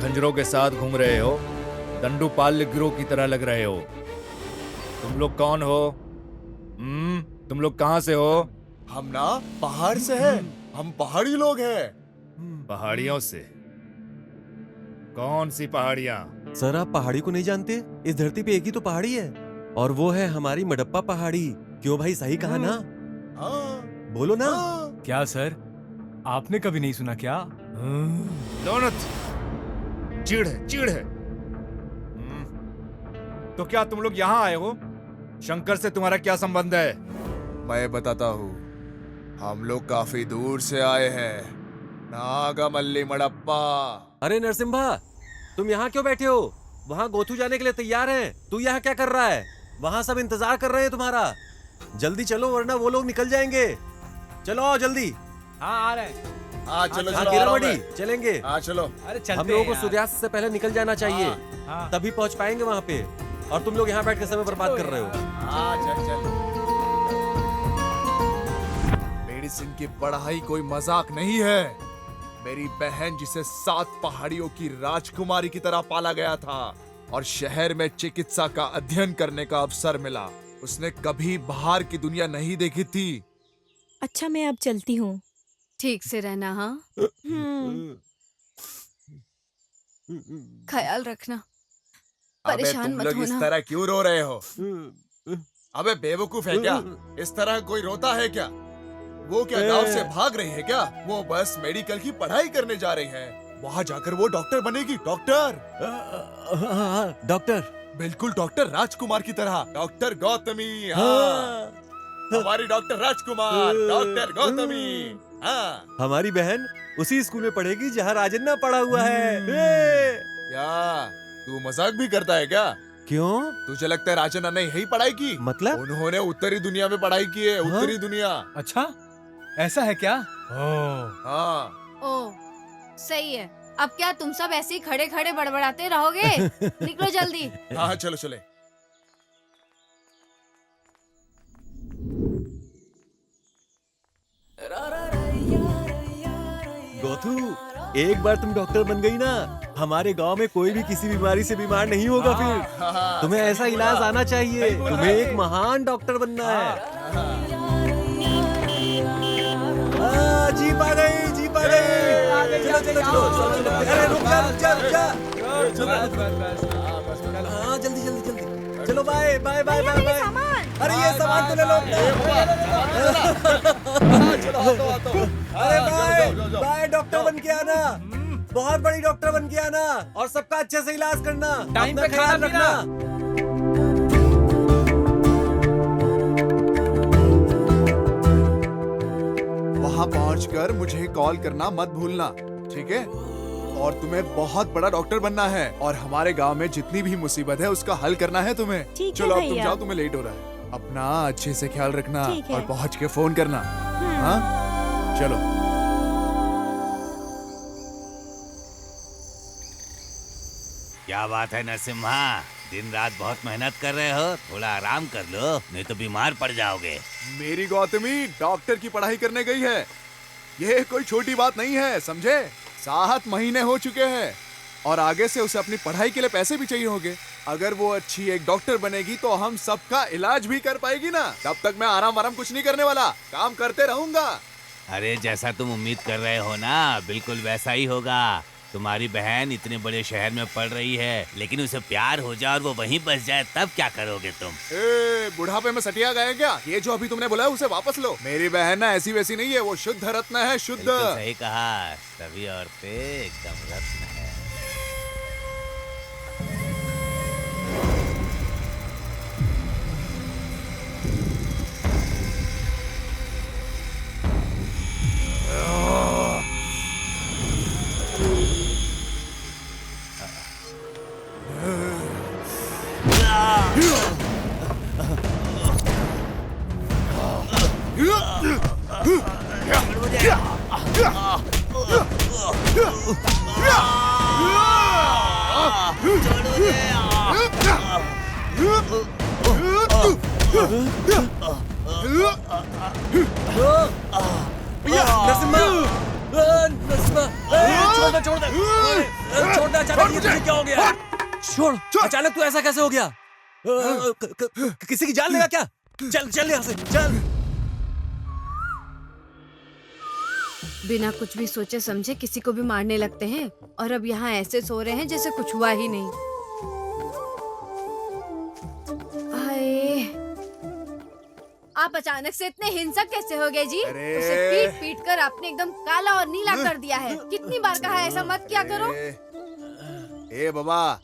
खंजरों के साथ घूम रहे हो, दंडुपाल्य गिरोह की तरह लग रहे हो। तुम लोग कौन हो? तुम लोग कहाँ से हो? हम ना पहाड़ से हैं, हम पहाड़ी लोग हैं। पहाड़ियों से? कौन सी पहाड़ियाँ? सर आप पहाड़ी को नहीं जानते? इस धरती पे एक ही तो पहाड़ी है, और वो है हमारी मडप्पा पहाड़ी। क्यों भाई, सही कहा ना? बोलो ना। क्या सर, आपने कभी नहीं सुना क्या? दोनत चिढ़ है, चिढ़ है। तो क्या तुम लोग यहाँ आए हो? शंकर से तुम्हारा क्या संबंध है? मैं बताता हूँ, हम लोग काफी दूर से आए हैं, नागामल्ली मडप्पा। अरे नरसिम्हा, तुम यहाँ क्यों बैठे हो? वहाँ गोथू जाने के लिए तैयार हैं। तू यहाँ क्या कर रहा है? वहाँ सब इंतजार कर रहे हैं तुम्हारा। जल्दी चलो वरना वो लोग निकल जाएंगे। चलो आओ जल्दी। हाँ आ रहे हैं। हाँ चलो हाँ, चलो, कीरामणि, चलेंगे। हाँ चलो। अरे चलते हम लोगों को हैं सूर्यास्त से पहले निकल जाना चाहिए। हाँ। तभी पहुंच पाएंगे वहाँ पे। और तुम लोग यहाँ बैठ के समय बर्बाद कर रहे हो। हाँ चल चल। मेडिसिन की पढ़ाई कोई मजाक नहीं है। मेरी बहन जिसे 7 पहाड़ियों की राजकुमारी की तरह पाला गया था, और शहर में चिकित्सा का अध्ययन करने का अवसर मिला। उसने कभी बाहर की दुनिया नहीं देखी थी। अच्छा, मैं अब चलती हूँ। ठीक से रहना, हाँ? ख्याल रखना, अबे परेशान तुम मत लोग इस होना। तरह क्यों रो रहे हो? अबे बेवकूफ है क्या? इस तरह कोई रोता है क्या? वो क्या गांव से भाग रही है क्या? वो बस मेडिकल की पढ़ाई करने जा रही है। वहाँ जाकर वो डॉक्टर बनेगी। डॉक्टर, डॉक्टर, बिल्कुल डॉक्टर राजकुमार की तरह। डॉक्टर गौतमी, हाँ। हमारी डॉक्टर राजकुमार, डॉक्टर गौतमी, हाँ। हमारी बहन उसी स्कूल में पढ़ेगी जहाँ राजन्ना पढ़ा हुआ है। क्या तू मजाक भी करता है क्या? क्यों? तुझे लगता है राजन्ना ने यही पढ़ाई की? मतलब? उन्होंने उत्तरी दुनिया में पढ़ाई की है। उत्तरी दुनिया। अच्छा, ऐसा है क्या? हाँ। ओ, सही है। अब क्या तुम सब ऐसे ही खड़े खड़े बड़बड़ाते रहोगे? निकलो जल्दी। हाँ चलो चले। गोथू, एक बार तुम डॉक्टर बन गई ना, हमारे गांव में कोई भी किसी बीमारी से बीमार नहीं होगा फिर। तुम्हें ऐसा इलाज आना चाहिए। तुम्हें एक महान डॉक्टर बनना है। जीप आ गई, जीप आ गई। चलो चलो चलो चलो। अरे रुक जा रुक जा रुक जा। हाँ जल्दी जल्दी जल्दी। चलो bye bye bye bye bye. अरे ये सामान तो ले लो। अरे बाय बाय, डॉक्टर बन के आना। बहुत बड़ी डॉक्टर बन के आना और सबका अच्छे से इलाज करना। टाइम अपना पे ख्याल खाना रखना। वहाँ पहुँचकर मुझे कॉल करना मत भूलना, ठीक है? और तुम्हें बहुत बड़ा डॉक्टर बनना है और हमारे गांव में जितनी भी मुसीबत है उसका हल करना है तुम्हें। ठीक है चलो अब तुम भैया। जाओ, तुम्हें लेट हो रहा है। अपना अच्छे से ख्याल रखना ठीक है। और पहुँच के फोन करना। हाँ चलो। क्या बात है नरसिम्हा, दिन रात बहुत मेहनत कर रहे हो। थोड़ा आराम कर लो, नहीं तो बीमार पड़ जाओगे। मेरी गौतमी डॉक्टर की पढ़ाई करने गई है। ये कोई छोटी बात नहीं है, समझे? 7 महीने हो चुके हैं और आगे से उसे अपनी पढ़ाई के लिए पैसे भी चाहिए होंगे। अगर वो अच्छी एक डॉक्टर बनेगी तो हम सबका इलाज भी कर पाएगी ना। तब तक मैं आराम कुछ नहीं करने वाला, काम करते रहूंगा। अरे जैसा तुम उम्मीद कर रहे हो ना, बिल्कुल वैसा ही होगा। तुम्हारी बहन इतने बड़े शहर में पढ़ रही है, लेकिन उसे प्यार हो जाए और वो वहीं बस जाए, तब क्या करोगे तुम? बुढ़ापे में सटिया गए क्या? ये जो अभी तुमने बोला है उसे वापस लो। मेरी बहन ना ऐसी वैसी नहीं है, वो शुद्ध रत्न है, शुद्ध। बिल्कुल सही कहा, सभी औरतें एकदम रत्न है। छोड़, अचानक तू ऐसा कैसे हो गया? किसी की जान लेगा क्या? चल चल यहाँ से चल। बिना कुछ भी सोचे समझे किसी को भी मारने लगते हैं और अब यहाँ ऐसे सो रहे हैं जैसे कुछ हुआ ही नहीं। आए, आप अचानक से इतने हिंसक कैसे हो गए जी? अरे! उसे पीट पीट कर आपने एकदम काला और नीला कर दिया है। कितनी बार कहा है ऐसा मत क्या करो। ए बाबा,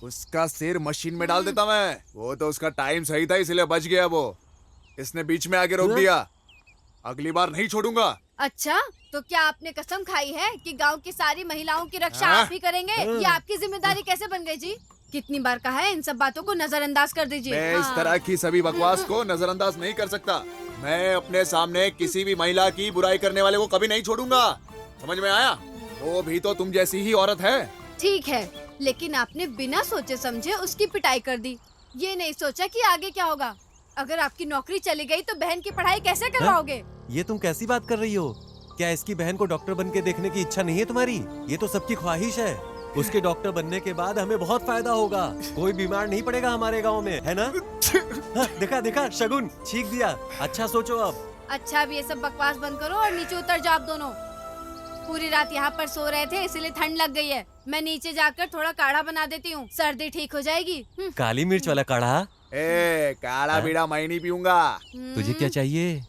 उसका सिर मशीन में डाल देता मैं। वो तो उसका टाइम सही था इसलिए बच गया। वो इसने बीच में आके रोक दिया। अगली बार नहीं छोड़ूंगा। अच्छा, तो क्या आपने कसम खाई है कि गांव की सारी महिलाओं की रक्षा हाँ? आप ही करेंगे? ये आपकी जिम्मेदारी कैसे बन गई जी? कितनी बार कहा है इन सब बातों को नजरअंदाज कर दीजिए। मैं इस तरह की सभी बकवास को नजरअंदाज नहीं कर सकता। मैं अपने सामने किसी भी महिला की बुराई करने वाले को कभी नहीं छोड़ूंगा। समझ में आया? वो भी तो तुम जैसी ही औरत है। ठीक है, लेकिन आपने बिना सोचे समझे उसकी पिटाई कर दी। ये नहीं सोचा कि आगे क्या होगा। अगर आपकी नौकरी चली गई तो बहन की पढ़ाई कैसे करवाओगे? ये तुम कैसी बात कर रही हो? क्या इसकी बहन को डॉक्टर बन के देखने की इच्छा नहीं है तुम्हारी? ये तो सबकी ख्वाहिश है। उसके डॉक्टर बनने के बाद हमें बहुत फायदा होगा। कोई बीमार नहीं पड़ेगा हमारे गांव में, है ना? हाँ, देखा देखा शगुन छींक दिया। अच्छा सोचो अब। अच्छा अब ये सब बकवास बंद करो और नीचे उतर जाओ आप दोनों। पूरी रात यहाँ पर सो रहे थे इसलिए ठंड लग गई है। मैं नीचे जाकर थोड़ा काढ़ा बना देती हूँ, सर्दी ठीक हो जाएगी। काली मिर्च वाला काढ़ा? काढ़ा बीड़ा मैं नहीं पीऊंगा। तुझे क्या चाहिए?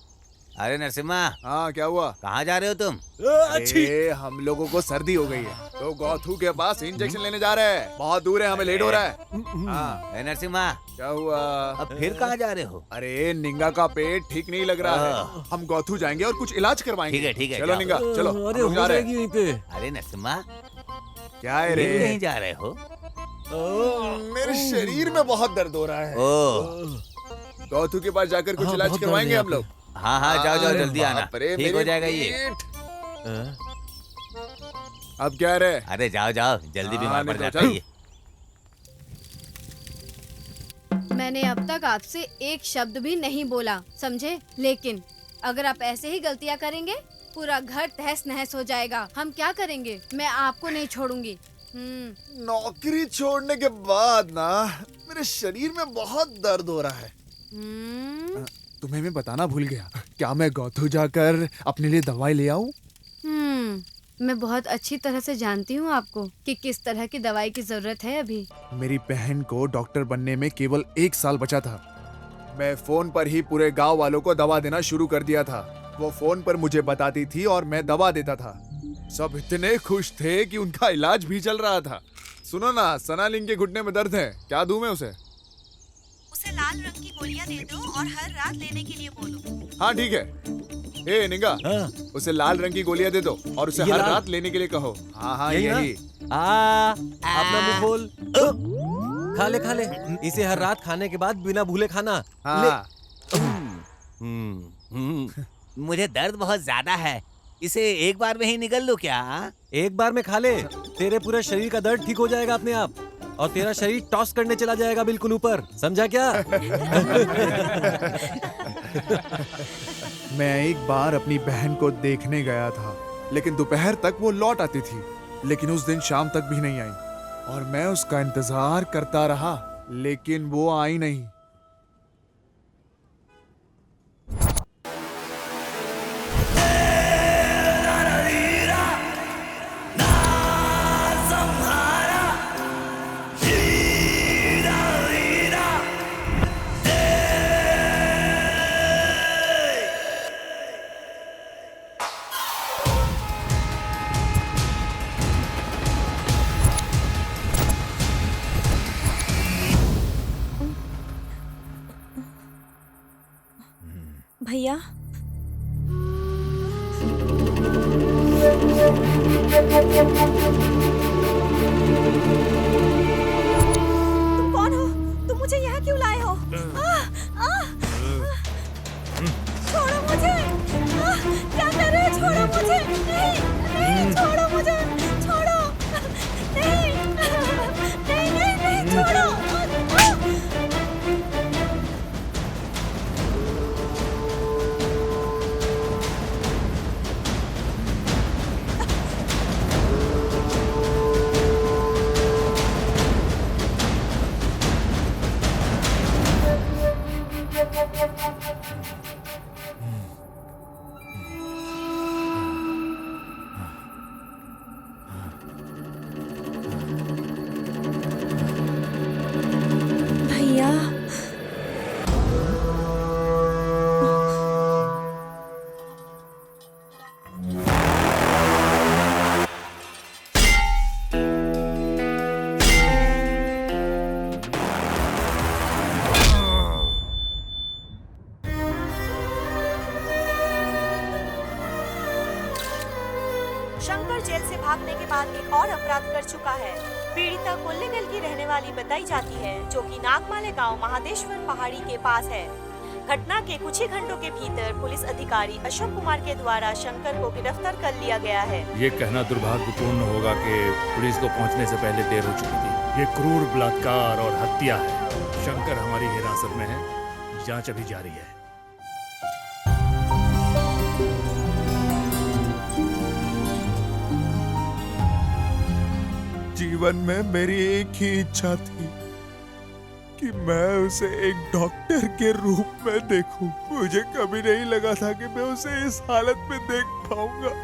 अरे नरसिम्हा, हाँ क्या हुआ? कहाँ जा रहे हो तुम? अरे हम लोगों को सर्दी हो गई है तो गौथू के पास इंजेक्शन लेने जा रहे हैं। बहुत दूर है, हमें लेट हो रहा है। हाँ अरे नरसिम्हा, क्या हुआ? अब फिर कहाँ जा रहे हो? अरे निंगा का पेट ठीक नहीं लग रहा है, हम गौथू जाएंगे और कुछ इलाज करवाएंगे। ठीक है चलो जाओ। निंगा चलो। अरे हम लोग हो जा रहे जाएगी हैं। यहीं पे। अरे नरसिम्हा, क्या है क्यों रे? नहीं जा रहे हो? मेरे शरीर में बहुत दर्द हो रहा है। गौथू के पास जाकर कुछ हाँ, इलाज बहुत करवाएंगे दर्द है हम लोग। हाँ हाँ जाओ जाओ, अरे जल्दी आना, बाप रे, ठीक हो मेरे जाएगा ये। पेट। अब क्या रे? अरे जाओ जाओ, जल्दी बीमार पड़ नहीं तो जाता है चल। ये। मैंने अब तक आपसे एक शब्द भी नहीं बोला, समझे? लेकिन अगर आप ऐसे ही गलतियाँ करेंगे पूरा घर तहस नहस हो जाएगा। हम क्या करेंगे? मैं आपको नहीं छोड़ूंगी। नौकरी छोड़ने के बाद ना मेरे शरीर में बहुत दर्द हो रहा है। तुम्हें मैं बताना भूल गया, क्या मैं गौथू जाकर अपने लिए दवाई ले आऊं? मैं बहुत अच्छी तरह से जानती हूँ आपको कि किस तरह की दवाई की जरूरत है अभी। मेरी बहन को डॉक्टर बनने में केवल 1 साल बचा था। मैं फोन पर ही पूरे गांव वालों को दवा देना शुरू कर दिया था। वो फोन पर मुझे बताती थी और मैं दवा देता था। सब इतने खुश थे कि उनका इलाज भी चल रहा था। सुनो ना, सना लिंग के घुटने में दर्द है, क्या दूं मैं उसे? उसे लाल रंग की गोलियां दे दो और हर रात लेने के लिए बोलो। हाँ ठीक है। ए निंगा, उसे लाल रंग की गोलियां दे दो और उसे हर रात लेने के लिए कहो। हाँ हाँ यही। अपना मुंह खोल। खा ले इसे हर रात खाने के बाद बिना भूले खाना। हाँ। मुझे दर्द बहुत ज्यादा है, इसे एक बार में ही निकल लो क्या? एक बार में खा ले, तेरे पूरे शरीर का दर्द ठीक हो जाएगा अपने आप और तेरा शरीर टॉस करने चला जाएगा बिल्कुल ऊपर, समझा क्या? मैं एक बार अपनी बहन को देखने गया था, लेकिन दोपहर तक वो लौट आती थी, लेकिन उस दिन शाम तक भी नहीं आई और मैं उसका इंतजार करता रहा, लेकिन वो आई नहीं। भैया, तुम कौन हो? तुम मुझे यहाँ क्यों लाए हो? छोड़ो मुझे! क्या कर रहे हो? छोड़ो मुझे! नहीं, छोड़ो मुझे! छोड़ो! नहीं, छोड़ो! भैया, शंकर जेल से भागने के बाद एक और अपराध कर चुका है। पीड़िता कोल्लेगल की रहने वाली बताई जाती है, जो कि नागमाले गांव महादेश्वर पहाड़ी के पास है। घटना के कुछ ही घंटों के भीतर पुलिस अधिकारी अशोक कुमार के द्वारा शंकर को गिरफ्तार कर लिया गया है। ये कहना दुर्भाग्यपूर्ण होगा कि पुलिस को पहुंचने से पहले देर हो चुकी थी। ये क्रूर बलात्कार और हत्या है। शंकर हमारी हिरासत में है, जांच अभी जारी है। जीवन में मेरी एक ही इच्छा थी कि मैं उसे एक डॉक्टर के रूप में देखूं। मुझे कभी नहीं लगा था कि मैं उसे इस हालत में देख पाऊंगा।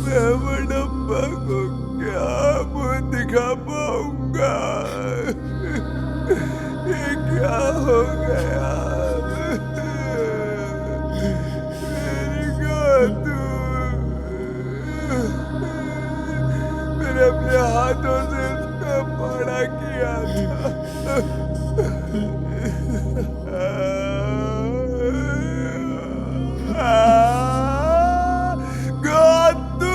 मैं बड़प्पा को क्या मुंह दिखा पाऊंगा? ये क्या हो गया? मेरी गोदू, मैंने अपने हाथों से इसका बड़ा किया था। गोदू,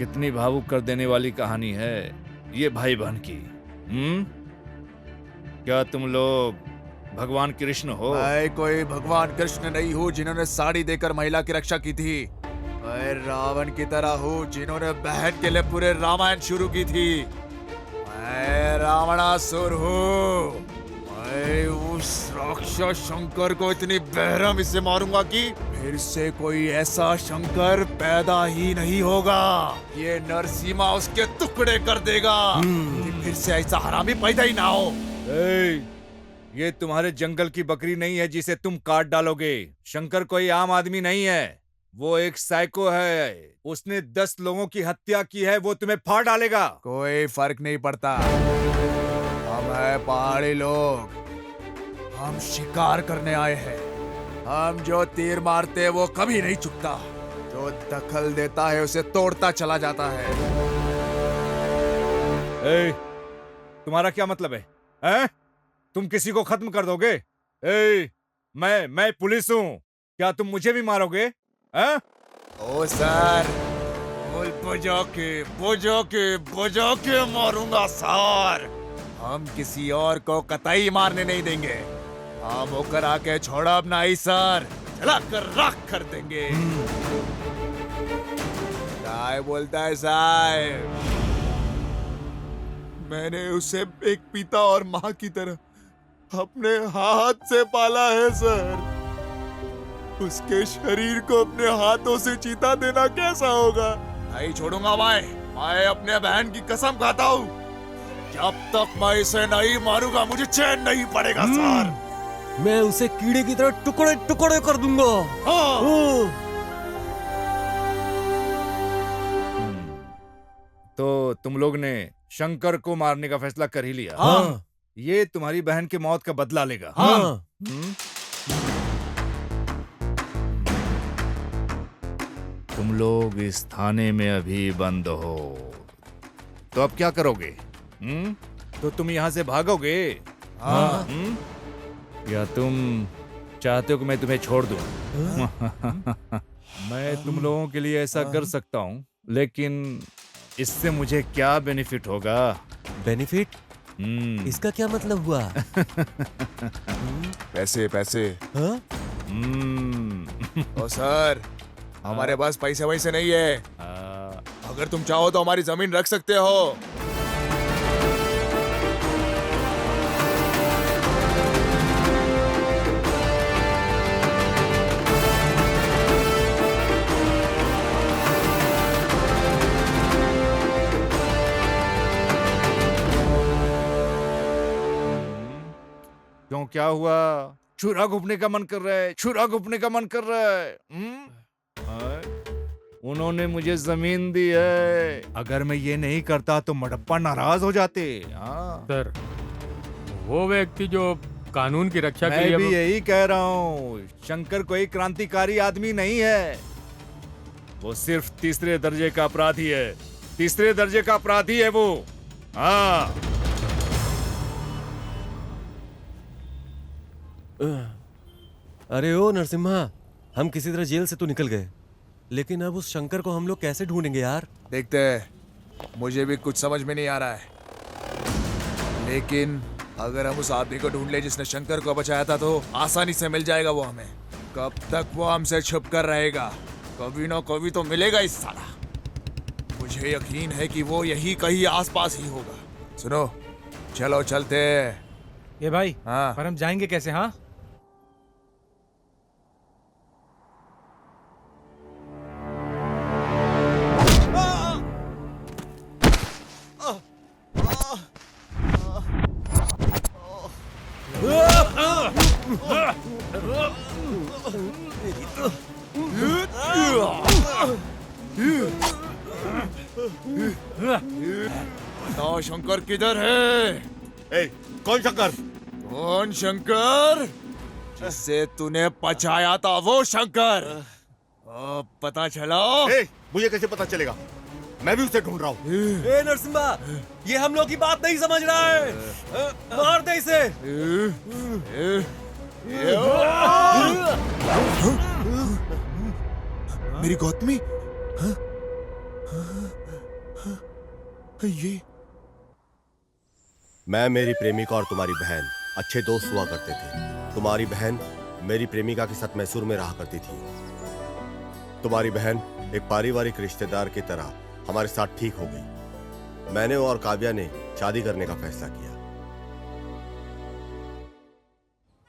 कितनी भावुक कर देने वाली कहानी है ये भाई बहन की। क्या तुम लोग भगवान कृष्ण हो? मैं कोई भगवान कृष्ण नहीं हूँ जिन्होंने साड़ी देकर महिला की रक्षा की थी। मैं रावण की तरह हूँ जिन्होंने बहन के लिए पूरे रामायण शुरू की थी। मैं रावणासुर हूँ। मैं उस राक्षस शंकर को इतनी बेरहमी से मारूंगा कि फिर से कोई ऐसा शंकर पैदा ही नहीं होगा। ये नरसिम्हा उसके टुकड़े कर देगा कि फिर से ऐसा हरामी पैदा ही ना हो। ये तुम्हारे जंगल की बकरी नहीं है जिसे तुम काट डालोगे। शंकर कोई आम आदमी नहीं है, वो एक साइको है। उसने 10 लोगों की हत्या की है, वो तुम्हें फाड़ डालेगा। कोई फर्क नहीं पड़ता। हम है पहाड़ी लोग, हम शिकार करने आए हैं। हम जो तीर मारते वो कभी नहीं चुकता, जो दखल देता है उसे तोड़ता चला जाता है। तुम्हारा क्या मतलब है? हैं? तुम किसी को खत्म कर दोगे? मैं पुलिस हूँ, क्या तुम मुझे भी मारोगे? हैं? ओ सर, बुझो के मारूंगा सर। हम किसी और को कतई मारने नहीं देंगे। हम होकर आके छोड़ा अपना ही सर, चला कर राख कर देंगे। क्या बोलता है साहब? मैंने उसे एक पिता और माँ की तरह अपने हाथ से पाला है सर। उसके शरीर को अपने हाथों से चीता देना कैसा होगा? नहीं छोड़ूंगा मैं अपने बहन की कसम खाता हूँ। जब तक मैं इसे नहीं मारूंगा मुझे चैन नहीं पड़ेगा सर। मैं उसे कीड़े की तरह टुकड़े टुकड़े कर दूंगा। तो तुम लोग ने शंकर को मारने का फैसला कर ही लिया? हाँ। ये तुम्हारी बहन की मौत का बदला लेगा। हाँ। तुम लोग इस थाने में अभी बंद हो, तो अब क्या करोगे? तो तुम यहाँ से भागोगे? हाँ। या तुम चाहते हो कि मैं तुम्हें छोड़ दूं? मैं तुम लोगों के लिए ऐसा कर सकता हूँ, लेकिन इससे मुझे क्या बेनिफिट होगा? बेनिफिट? इसका क्या मतलब हुआ? पैसे पैसे। हाँ? ओ सर, हमारे पास पैसे वैसे नहीं है। अगर तुम चाहो तो हमारी जमीन रख सकते हो। क्यों, क्या हुआ? छुरा घुपने का मन कर रहा है? छुरा घुपने का मन कर रहा है? उन्होंने मुझे जमीन दी है। अगर मैं ये नहीं करता तो मडप्पा नाराज हो जाते। सर, वो व्यक्ति जो कानून की रक्षा के मैं लिए भी यही कह रहा हूँ। शंकर कोई क्रांतिकारी आदमी नहीं है, वो सिर्फ तीसरे दर्जे का अपराधी है। तीसरे दर्जे का अपराधी है वो। हाँ। अरे ओ नरसिम्हा, हम किसी तरह जेल से तो निकल गए, लेकिन अब उस शंकर को हम लोग कैसे ढूंढेंगे यार? देखते हैं, मुझे भी कुछ समझ में नहीं आ रहा है। लेकिन अगर हम उस आदमी को ढूंढ ले जिसने शंकर को बचाया था तो आसानी से मिल जाएगा वो हमें। कब तक वो हमसे छुप कर रहेगा? कभी ना कभी तो मिलेगा इस साला। मुझे यकीन है कि वो यही कहीं आसपास ही होगा। सुनो, चलो चलते हैं। ये भाई, हाँ। पर हम जाएंगे कैसे? हाँ, बताओ शंकर किधर है? कौन शंकर? कौन शंकर? जिससे तूने बचाया था वो शंकर। अब पता चला? मुझे कैसे पता चलेगा? मैं भी उसे ढूंढ रहा हूँ। ए नरसिम्हा, ये हम लोग की बात नहीं समझ रहा है। मार दे इसे। मेरी गौतमी? ये मैं, मेरी प्रेमिका और तुम्हारी बहन अच्छे दोस्त हुआ करते थे। तुम्हारी बहन मेरी प्रेमिका के साथ मैसूर में रहा करती थी। तुम्हारी बहन एक पारिवारिक रिश्तेदार की तरह हमारे साथ ठीक हो गई। मैंने और काव्या ने शादी करने का फैसला किया।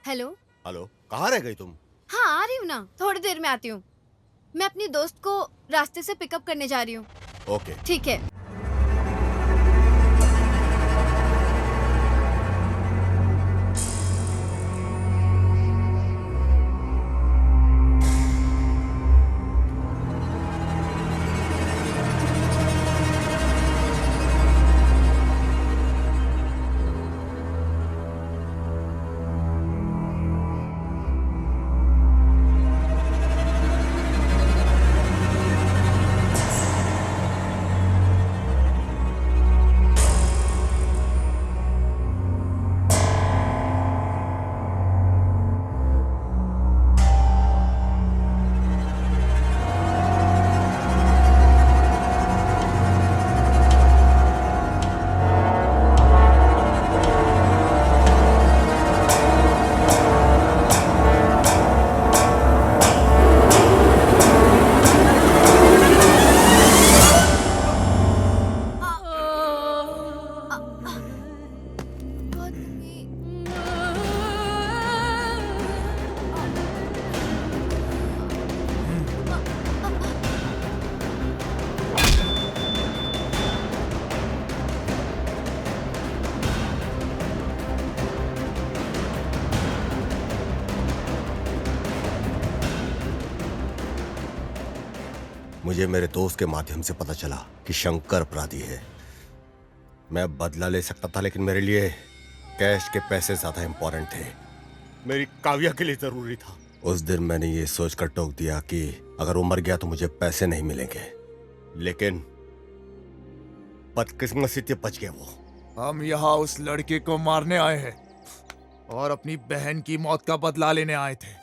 हेलो। हेलो, कहाँ रह गई तुम? हाँ आ रही हूँ ना, थोड़ी देर में आती हूँ। मैं अपनी दोस्त को रास्ते से पिकअप करने जा रही हूँ। ओके। ठीक है। मुझे मेरे दोस्त के माध्यम से पता चला कि शंकर अपराधी है। मैं बदला ले सकता था, लेकिन मेरे लिए कैश के पैसे ज्यादा इंपॉर्टेंट थे। मेरी काव्या के लिए जरूरी था। उस दिन मैंने ये सोचकर टोक दिया कि अगर वो मर गया तो मुझे पैसे नहीं मिलेंगे, लेकिन बदकिस्मती से बच गया वो। हम यहाँ उस लड़के को मारने आए हैं और अपनी बहन की मौत का बदला लेने आए थे,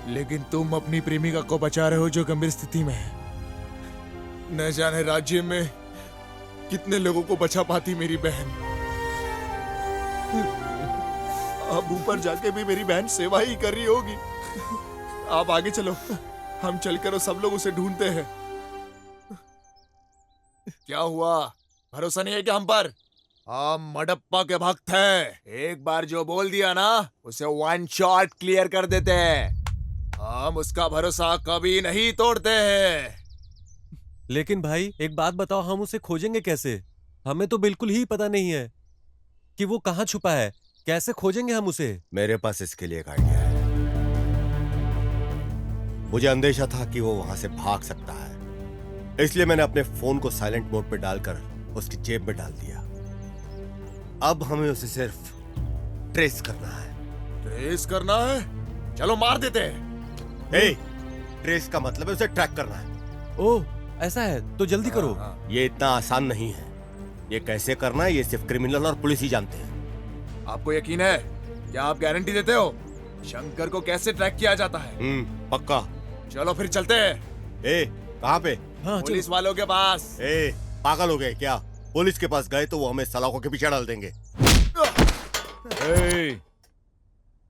लेकिन तुम अपनी प्रेमिका को बचा रहे हो जो गंभीर स्थिति में है। न जाने राज्य में कितने लोगों को बचा पाती मेरी बहन। अब ऊपर जाके भी मेरी बहन सेवा ही कर रही होगी। आप आगे चलो, हम चलकर सब लोग उसे ढूंढते हैं। क्या हुआ, भरोसा नहीं है क्या हम पर? हम मडप्पा के भक्त हैं। एक बार जो बोल दिया ना, उसे वन शॉट क्लियर कर देते हैं। हम उसका भरोसा कभी नहीं तोड़ते हैं। लेकिन भाई एक बात बताओ, हम उसे खोजेंगे कैसे? हमें तो बिल्कुल ही पता नहीं है कि वो कहाँ छुपा है। कैसे खोजेंगे हम उसे? मेरे पास इसके लिए एक आइडिया है। मुझे अंदेशा था कि वो वहां से भाग सकता है, इसलिए मैंने अपने फोन को साइलेंट मोड पे डालकर उसकी जेब में डाल दिया। अब हमें उसे सिर्फ ट्रेस करना है। ट्रेस करना है? चलो मार देते हैं। ट्रेस का मतलब है उसे ट्रैक करना है। ओह, ऐसा है तो जल्दी करो। ये इतना आसान नहीं है। ये कैसे करना है ये सिर्फ क्रिमिनल और पुलिस ही जानते हैं। आपको यकीन है? क्या आप गारंटी देते हो शंकर को कैसे ट्रैक किया जाता है? पक्का। चलो फिर चलते हैं। कहाँ पे? पुलिस वालों के पास। पागल हो गए क्या? पुलिस के पास गए तो वो हमें सलाखों के पीछे डाल देंगे।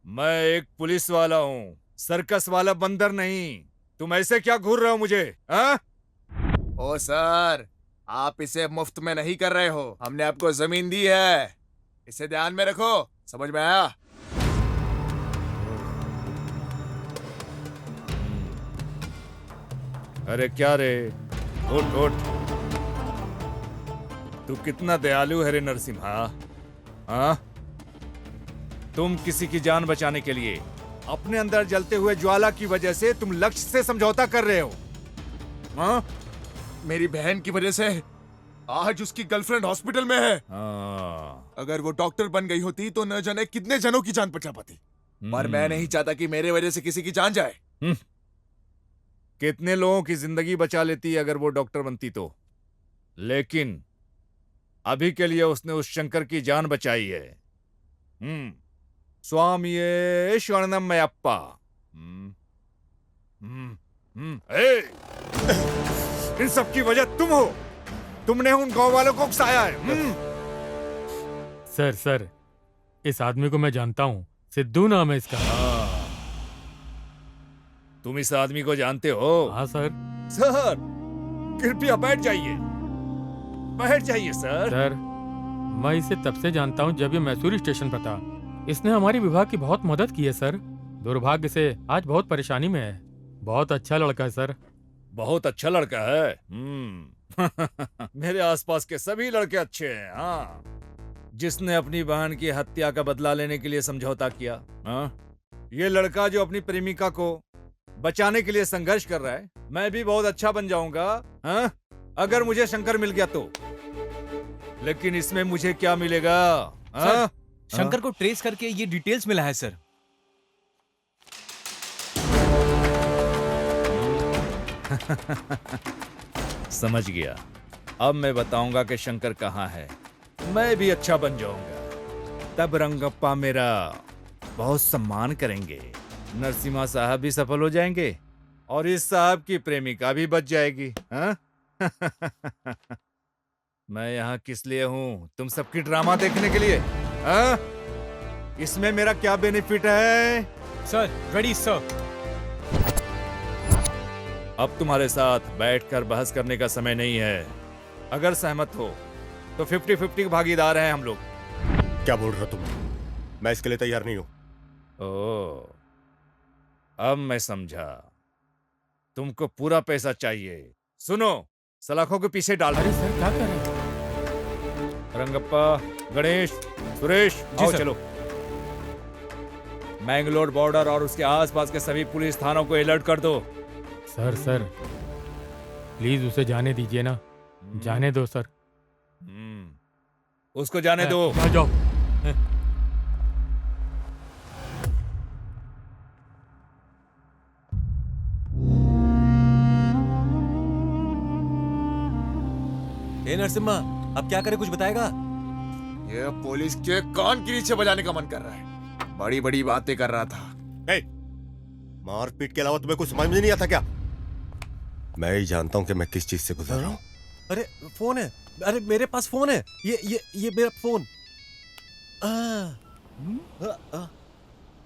मैं एक पुलिस वाला हूँ, सर्कस वाला बंदर नहीं। तुम ऐसे क्या घूर रहे हो मुझे? ओ सर, आप इसे मुफ्त में नहीं कर रहे हो। हमने आपको जमीन दी है, इसे ध्यान में रखो। समझ में आया? अरे क्या रे, उठ उठ। तू कितना दयालु है रे नरसिम्हा। हाँ, तुम किसी की जान बचाने के लिए अपने अंदर जलते हुए ज्वाला की वजह से तुम लक्ष्य से समझौता कर रहे हो। हाँ? मेरी बहन की वजह से आज उसकी गर्लफ्रेंड हॉस्पिटल में है। अगर वो डॉक्टर बन गई होती तो न जाने कितने जनों की जान बचा पाती। पर मैं नहीं चाहता कि मेरे वजह से किसी की जान जाए। कितने लोगों की जिंदगी बचा लेती अगर वो डॉक्टर बनती तो। लेकिन अभी के लिए उसने उस शंकर की जान बचाई है। स्वामी शरणमयप्पा। इन सब की वजह तुम हो। तुमने उन गांव वालों को उकसाया है। सर इस आदमी को मैं जानता हूँ, सिद्धू नाम है इसका। तुम इस आदमी को जानते हो? हाँ सर। सर कृपया बैठ जाइए, बैठ जाइए सर। सर मैं इसे तब से जानता हूँ जब ये मैसूरी स्टेशन पर था। इसने हमारी विभाग की बहुत मदद की है सर। दुर्भाग्य से आज बहुत परेशानी में है। बहुत अच्छा लड़का है सर। बहुत अच्छा लड़का है। मेरे आसपास के सभी लड़के अच्छे हैं। हाँ, जिसने अपनी बहन की हत्या का बदला लेने के लिए समझौता किया। हाँ, ये लड़का जो अपनी प्रेमिका को बचाने के लिए संघर्ष कर रहा है। मैं भी बहुत अच्छा बन जाऊंगा, हाँ, अगर मुझे शंकर मिल गया तो। लेकिन इसमें मुझे क्या मिलेगा? हाँ? शंकर को ट्रेस करके ये डिटेल्स मिला है सर। समझ गया। अब मैं बताऊंगा कि शंकर कहाँ है। मैं भी अच्छा बन जाऊंगा, तब रंगप्पा मेरा बहुत सम्मान करेंगे। नरसिम्हा साहब भी सफल हो जाएंगे और इस साहब की प्रेमिका भी बच जाएगी। हाँ? मैं यहाँ किस लिए हूँ? तुम सबकी ड्रामा देखने के लिए? हाँ? इसमें मेरा क्या बेनिफिट है? Sir ready sir. अब तुम्हारे साथ बैठकर बहस करने का समय नहीं है। अगर सहमत हो तो 50-50 भागीदार हैं हम लोग। क्या बोल रहे हो तुम? मैं इसके लिए तैयार नहीं हूं। ओह, अब मैं समझा। तुमको पूरा पैसा चाहिए। सुनो, सलाखों के पीछे डाल। अरे सर क्या कर रहे हैं? रंगप्पा, गणेश, सुरेश, आओ चलो। मैंगलोर बॉर्डर और उसके आसपास के सभी पुलिस थानों को अलर्ट कर दो। सर प्लीज उसे जाने दीजिए ना। जाने दो सर। उसको जाने दो। जाओ। ए नरसिम्हा, अब क्या करे, कुछ बताएगा? ये पुलिस के कान के नीचे बजाने का मन कर रहा है। बड़ी बड़ी बातें कर रहा था। मारपीट के अलावा तुम्हें कुछ समझ में नहीं आता क्या? मैं ही जानता हूं कि मैं किस चीज से गुजर रहा हूं। अरे फोन है। अरे मेरे पास फोन है। ये मेरा फोन।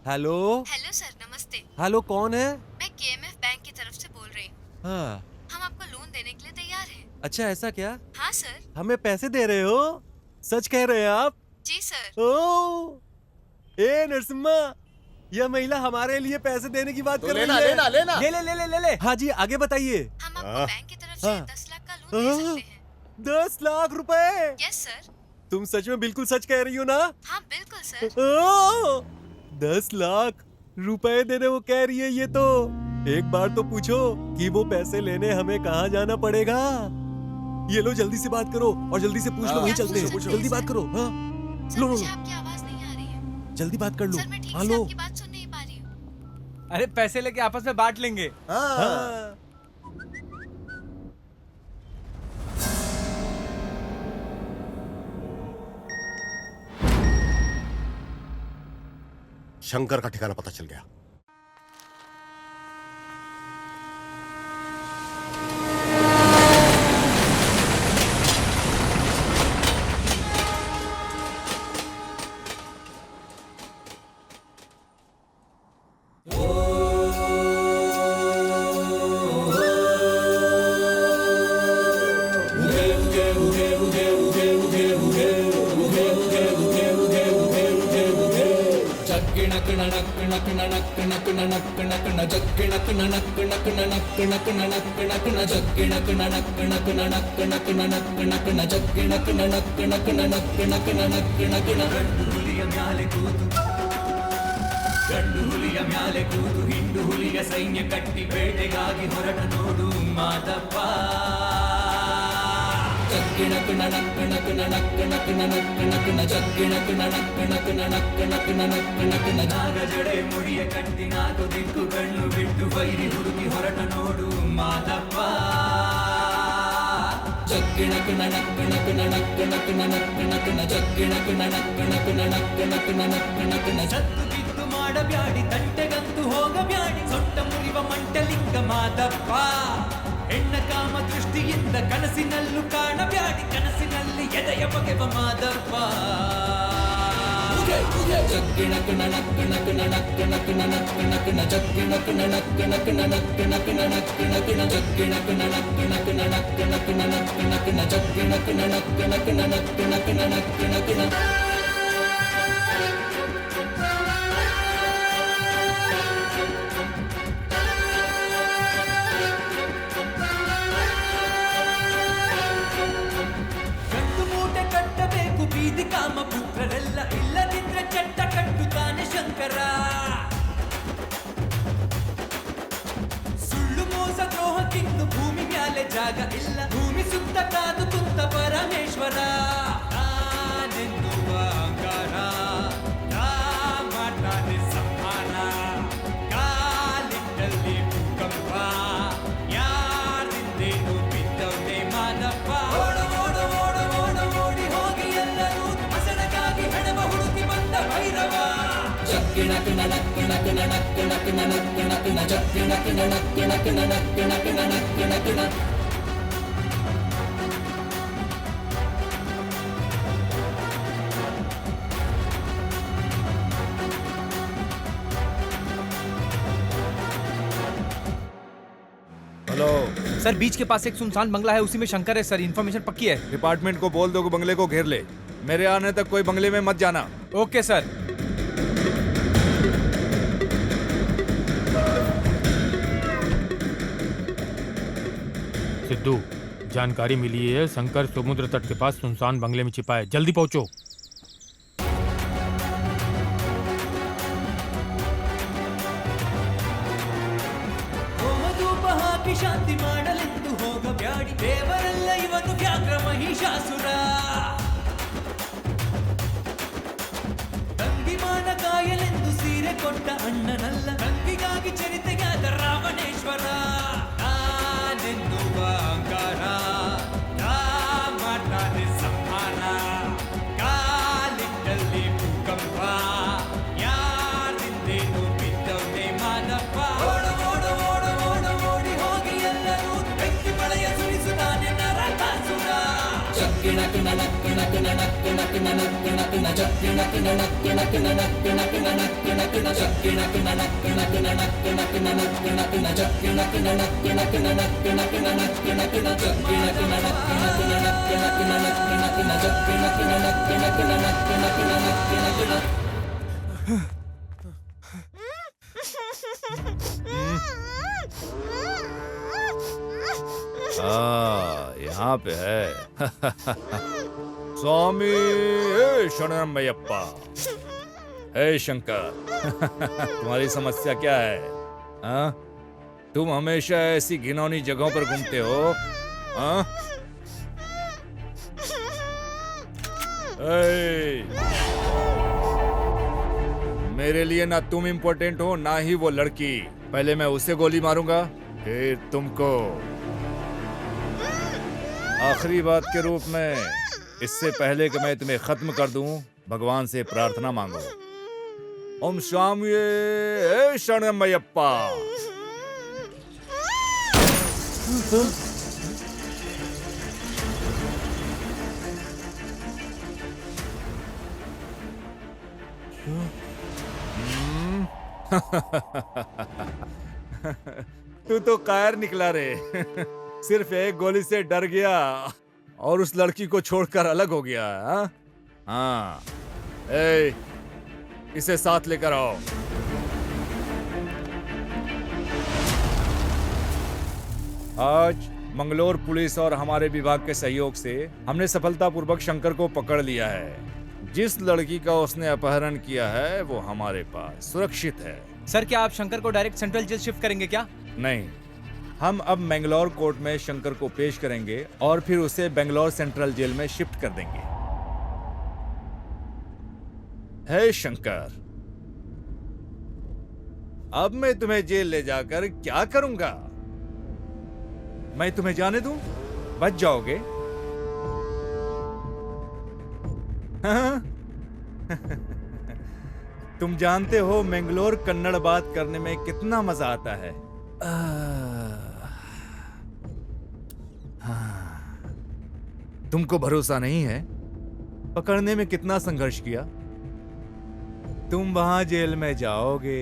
हेलो। हेलो सर, नमस्ते। हेलो, कौन है? मैं केएमएफ बैंक की तरफ से बोल रही हूँ। हाँ। हम आपको लोन देने के लिए तैयार हैं। अच्छा, ऐसा क्या? हाँ सर। हमें पैसे दे रहे हो? सच कह रहे हैं आप? जी सर। ओ, ए नरसिम्हा, यह महिला हमारे लिए पैसे देने की बात तो कर रही लेना, है। लेना, लेना। ले। हाँ जी, आगे बताइए। हम आपको बैंक की तरफ से 10 लाख का लोन दे सकते हैं। 10 लाख रुपए? Yes sir. तुम सच में बिल्कुल सच कह रही हो ना? हाँ बिल्कुल सर। ओ, 10 लाख रुपए देने वो कह रही है। ये तो एक बार तो पूछो कि वो पैसे लेने हमें कहाँ जाना पड़ेगा। ये लो, जल्दी से बात करो और जल्दी से पूछ लो। वहीं चलते हैं। जल्दी बात करो। हाँ सर, मुझे आपकी आवाज नहीं आ रही है। जल्दी बात कर लो। सर मैं ठीक हाँ से लो। आपकी बात सुन नहीं पा रही हूँ। अरे पैसे लेके आपस में बांट लेंगे। हाँ। शंकर का ठिकाना पता चल गया। ಗಂಡು ಹುಲಿಯ ಮ್ಯಾಲೆ ಕೂತು ಹಿಂಡು ಹುಲಿಯ ಸೈನ್ಯ ಕಟ್ಟಿ ಬೇಟೆಗಾಗಿ ಹೊರಟ ನೋಡು ಮಾದಪ್ಪ. ಜಗ್ಗಿಣಕುಣ ನಕ್ಕಣಕುಣ ನಕ್ಕಣಕುಣ ನಕ್ಕಣಕುಣ ಜಗ್ಗಿಣಕುಣ ನಕ್ಕಣಕುಣ ನಕ್ಕಣಕುಣ ನಕ್ಕಣಕುಣ ನಾಗ ಜಡೆ ಮುಡಿಯ ಕಟ್ಟಿ ನಾಲ್ಕು ದಿಕ್ಕು ಕಣ್ಣು ಬಿಟ್ಟು ಬೈರಿ ಹುಡುಕಿ ಹೊರಟ ನೋಡು ಮಾದಪ್ಪ. ಜಗ್ಗಿಣಕುಣ ನಕ್ಕಣಕುಣ ನಕ್ಕಣಕುಣ ನಕ್ಕಣಕುಣ ಜಗ್ಗಿಣಕುಣ ನಕ್ಕಣಕುಣ ನಕ್ಕಣಕುಣ ನಕ್ಕಣಕುಣ ಜತ್ತು ಕಿತ್ತು ಮಾಡಬ್ಯಾಡಿ ತಂಟೆಗಂತೂ ಹೋಗಬ್ಯಾಡಿ ಸೊಟ್ಟ ಮುರಿವ ಮಂಟಲಿಂಗ ಮಾದಪ್ಪ. ಹೆಣ್ಣ ಕಾಮ ದೃಷ್ಟಿಯಿಂದ ಕನಸಿನಲ್ಲೂ ಕಾಣಬ್ಯಾಡಿ ಕನಸಿನಲ್ಲಿ ಎದೆಯ ಬಗೆವ ಮಾದಪ್ಪ ಜಗ್ಗಿಣ ಕುಣ ನಕ್ಕಣ ಕುಣ ನಕ್ಕಣ ಕುಣ ನಕ್ಕಣ ಕುಣ ಜಗ್ಗಿಣ ಕುಣ ನಕ್ಕಣ ಕುಣ ನಕ್ಕಣ ಕುಣ ನಕ್ಕಣ ಕುಣ ಜಗ್ಗಿಣ ಕುಣ ನಕ್ಕಣ ಕುಣ ನಕ್ಕಣ ಕುಣ ನಕ್ಕಣ ಕುಣ ಜಗ್ಗಿಣ ಕುಣ ನಕ್ಕಣ ಕುಣ ನಕ್ಕಣ ಕುಣ ನಕ್ಕಣ ಕುಣ ಬೀದಿ ಕಾಮ ಪುತ್ರರೆಲ್ಲ ಇಲ್ಲದಿದ್ರೆ ಚಟ್ಟ ಕಟ್ಟುತ್ತಾನೆ ಶಂಕರ ಸುಳ್ಳು ಮೋಸ ದ್ರೋಹಕ್ಕಿನ್ನು ಭೂಮಿ ಮ್ಯಾಲೆ ಜಾಗ ಇಲ್ಲ ಭೂಮಿ ಸುತ್ತ ಕಾದು ಕುಂತ ಪರಮೇಶ್ವರ ನಾನೆನ್ನುವ ಅಂಗಾರ ಮಾಡ್ತಾನೆ ಸಂಹಾರ ಕಾಲಿಟ್ಟಲ್ಲಿ ಭೂಕಂಪ ಯಾರಿಂದೇನು ಬಿದ್ದವನೇ ಮಾನಪ್ಪ ಜಗ್ಗಿಣ ಕಿಣ ನಕ್ಕಿಣ ಕಿಣ ನಕ್ಕಿಣ ಕಿಣ ನಕ್ಕಿಣ ಕಿಣ ಜಗ್ಗಿಣ ಕಿಣ ನಕ್ಕಿಣ ಕಿಣ ನಕ್ಕಿಣ ಕಿಣ ನಕ್ಕಿಣ ಕಿಣ हेलो सर बीच के पास एक सुनसान बंगला है, उसी में शंकर है सर। इन्फॉर्मेशन पक्की है। डिपार्टमेंट को बोल दो कि बंगले को घेर ले। मेरे आने तक कोई बंगले में मत जाना। Okay sir. सिद्धू, जानकारी मिली है शंकर समुद्र तट के पास सुनसान बंगले में छिपा है, जल्दी पहुंचो। ಶಾಂತಿ ಮಾಡಲೆಂದು ಹೋಗಬ್ಯಾಡಿ ದೇವರೆಲ್ಲ ಇವನು ವ್ಯಾಘ್ರ ಮಹಿಷಾಸುರ ತಂಗಿಮಾನ ಕಾಯಲೆಂದು ಸೀರೆ ಕೊಟ್ಟ ಅಣ್ಣನಲ್ಲ ತಂಗಿಗಾಗಿ ಚರಿತೆಗಾದ ರಾವಣೇಶ್ವರ ನಾನೆನ್ನುವ ಅಂಗಾರ ಮಾಡ್ತಾನೆ ಸಂಹಾರ ಕಾಲಿಟ್ಟಲ್ಲಿ ಭೂಕಂಪ ಯಾರಿಂದೇನು ಬಿದ್ದವನೇ ಮಾನಪ್ಪ ಜಗ್ಗಿಣ ಕಿಣ ನಕ್ಕಿಣ ಕಿಣ ನಕ್ಕಿಣ ಕಿಣ ನಕ್ಕಿಣ ಕಿಣ ಜಗ್ಗಿಣ ಕಿಣ ನಕ್ಕಿಣ ಕಿಣ ನಕ್ಕಿಣ ಕಿಣ ನಕ್ಕಿಣ ಕಿಣ ಜಗ್ಗಿಣ ಕಿಣ ನಕ್ಕಿಣ ಕಿಣ ನಕ್ಕಿಣ ಕಿಣ ನಕ್ಕಿಣ ಕಿಣ ಜಗ್ಗಿಣ ಕಿಣ ನಕ್ಕಿಣ ಕಿಣ ನಕ್ಕಿಣ ಕಿಣ ನಕ್ಕಿಣ ಕಿಣ ಜಗ್ಗಿಣ ಕಿಣ ನಕ್ಕಿಣ ಕಿಣ ನಕ್ಕಿಣ ಕಿಣ ನಕ್ಕಿಣ ಕಿಣ ಜಗ್ಗಿಣ ಕಿಣ ನಕ್ಕಿಣ ಕಿಣ ನಕ್ಕಿಣ ಕಿಣ ನಕ್ಕಿಣ ಕಿಣ यहाँ पे है। स्वामी शरणमयप्पा। हे शंकर, तुम्हारी समस्या क्या है? हाँ? तुम हमेशा ऐसी घिनौनी जगहों पर घूमते हो। हाँ? मेरे लिए ना तुम इम्पोर्टेंट हो ना ही वो लड़की। पहले मैं उसे गोली मारूंगा फिर तुमको। आखिरी बात के रूप में इससे पहले कि मैं तुम्हें खत्म कर दूं, भगवान से प्रार्थना मांगो। ओम स्वामी शरणमयप्पा। तू तो कायर निकला रे। सिर्फ एक गोली से डर गया और उस लड़की को छोड़कर अलग हो गया। हाँ, इसे साथ लेकर आओ। आज मंगलोर पुलिस और हमारे विभाग के सहयोग से हमने सफलतापूर्वक शंकर को पकड़ लिया है। जिस लड़की का उसने अपहरण किया है वो हमारे पास सुरक्षित है। सर क्या आप शंकर को डायरेक्ट सेंट्रल जेल शिफ्ट करेंगे क्या? नहीं, हम अब मैंगलोर कोर्ट में शंकर को पेश करेंगे और फिर उसे बेंगलोर सेंट्रल जेल में शिफ्ट कर देंगे। हे शंकर, अब मैं तुम्हें जेल ले जाकर क्या करूंगा? मैं तुम्हें जाने दूं? बच जाओगे? हाँ? तुम जानते हो मैंगलोर कन्नड़ बात करने में कितना मजा आता है। तुमको भरोसा नहीं है? पकड़ने में कितना संघर्ष किया। तुम वहां जेल में जाओगे,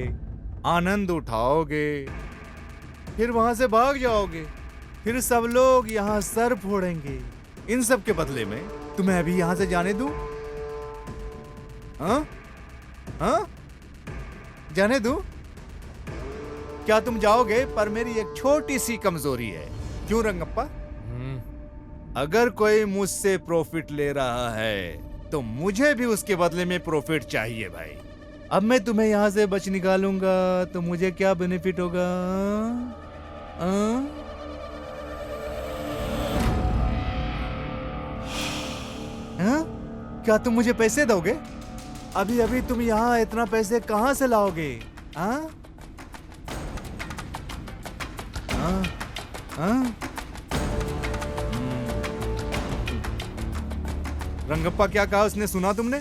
आनंद उठाओगे, फिर वहां से भाग जाओगे, फिर सब लोग यहाँ सर फोड़ेंगे। इन सब के बदले में तुम्हें अभी यहाँ से जाने दूं? हाँ? हाँ? जाने दूं? क्या तुम जाओगे? पर मेरी एक छोटी सी कमजोरी है। क्यों रंगप्पा? अगर कोई मुझसे प्रॉफिट ले रहा है तो मुझे भी उसके बदले में प्रॉफिट चाहिए भाई। अब मैं तुम्हें यहां से बच निकालूंगा तो मुझे क्या बेनिफिट होगा? हाँ? क्या तुम मुझे पैसे दोगे? अभी अभी तुम यहाँ इतना पैसे कहाँ से लाओगे? हाँ? हाँ? हाँ? रंगप्पा क्या कहा उसने, सुना तुमने?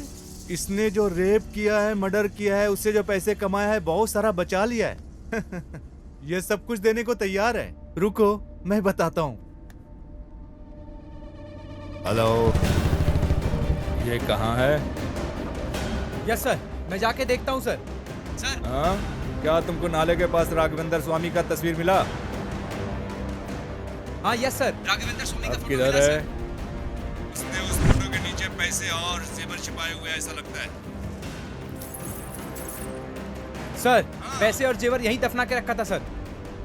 इसने जो रेप किया है, मर्डर किया है, उससे जो पैसे कमाया है, बहुत सारा बचा लिया है। ये सब कुछ देने को तैयार है। रुको मैं बताता हूँ। हेलो, ये कहाँ है? यस सर, मैं जाके देखता हूँ सर। सर, हाँ? क्या तुमको नाले के पास राघवेंद्र स्वामी का तस्वीर मिला? हाँ यस सर, राघवेंद्र स्वामी का अब फोटो किधर मिला, है? सर। उसने उस फोटो के नीचे पैसे और जेवर छिपाए हुए ऐसा लगता है। सर, पैसे और जेवर यहीं दफना के रखा था सर।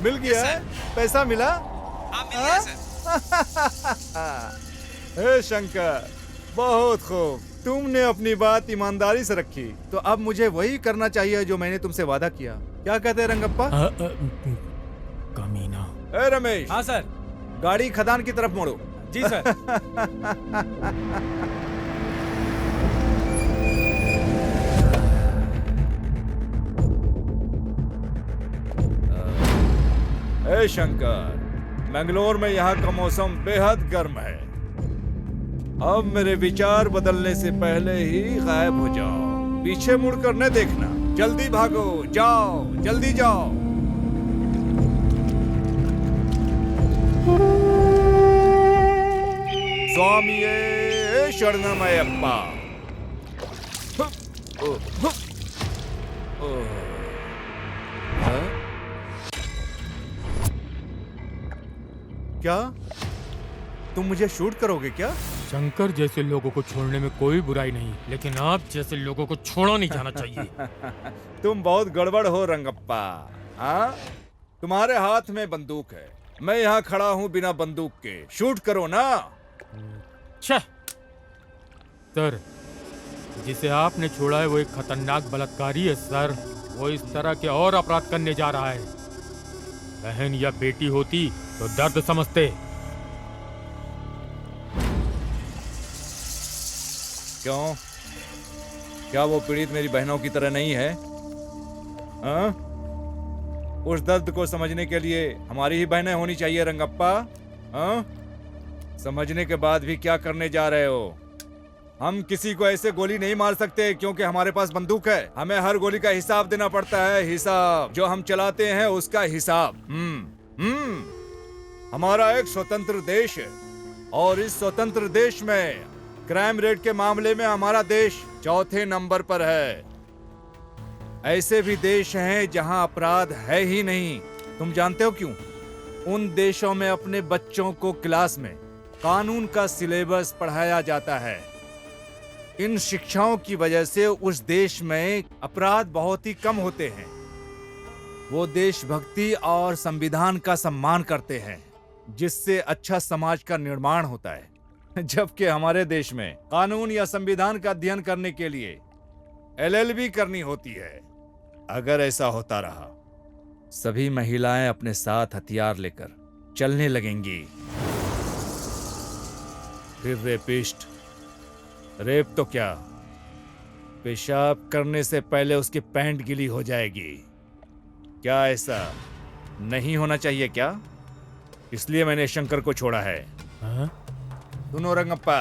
मिल गया है? पैसा मिला? हाँ मिल गया सर। हे शंकर, बहुत खूब। तुमने अपनी बात ईमानदारी से रखी, तो अब मुझे वही करना चाहिए जो मैंने तुमसे वादा किया। क्या कहते हैं रंगप्पा? कमीना। ए रमेश। हाँ सर। गाड़ी खदान की तरफ मोड़ो। जी सर। ए शंकर, मंगलोर में यहाँ का मौसम बेहद गर्म है। अब मेरे विचार बदलने से पहले ही गायब हो जाओ। पीछे मुड़कर न देखना। जल्दी भागो, जाओ, जल्दी जाओ। स्वामिये शरणमयप्पा। क्या तुम मुझे शूट करोगे क्या? शंकर जैसे लोगों को छोड़ने में कोई बुराई नहीं, लेकिन आप जैसे लोगों को छोड़ा नहीं जाना चाहिए। तुम बहुत गड़बड़ हो रंगप्पा। हाँ? तुम्हारे हाथ में बंदूक है, मैं यहाँ खड़ा हूँ बिना बंदूक के। शूट करो ना। सर, जिसे आपने छोड़ा है वो एक खतरनाक बलात्कारी है सर। वो इस तरह के और अपराध करने जा रहा है। बहन या बेटी होती तो दर्द समझते। क्यों? क्या वो पीड़ित मेरी बहनों की तरह नहीं है? हाँ? उस दर्द को समझने के लिए हमारी ही बहनें होनी चाहिए रंगप्पा। हाँ? समझने के बाद भी क्या करने जा रहे हो? हम किसी को ऐसे गोली नहीं मार सकते क्योंकि हमारे पास बंदूक है। हमें हर गोली का हिसाब देना पड़ता है। हिसाब जो हम चलाते हैं उसका हिसाब। हमारा एक स्वतंत्र देश है और इस स्वतंत्र देश में क्राइम रेट के मामले में हमारा देश चौथे नंबर पर है। ऐसे भी देश हैं जहां अपराध है ही नहीं। तुम जानते हो क्यों? उन देशों में अपने बच्चों को क्लास में कानून का सिलेबस पढ़ाया जाता है। इन शिक्षाओं की वजह से उस देश में अपराध बहुत ही कम होते हैं। वो देशभक्ति और संविधान का सम्मान करते हैं, जिससे अच्छा समाज का निर्माण होता है। जबकि हमारे देश में कानून या संविधान का अध्ययन करने के लिए LLB करनी होती है। अगर ऐसा होता रहा, सभी महिलाएं अपने साथ हथियार लेकर चलने लगेंगी। फिर रेपिस्ट, रेप तो क्या, पेशाब करने से पहले उसकी पैंट गीली हो जाएगी। क्या ऐसा नहीं होना चाहिए क्या? इसलिए मैंने शंकर को छोड़ा है। सुनो रंगप्पा,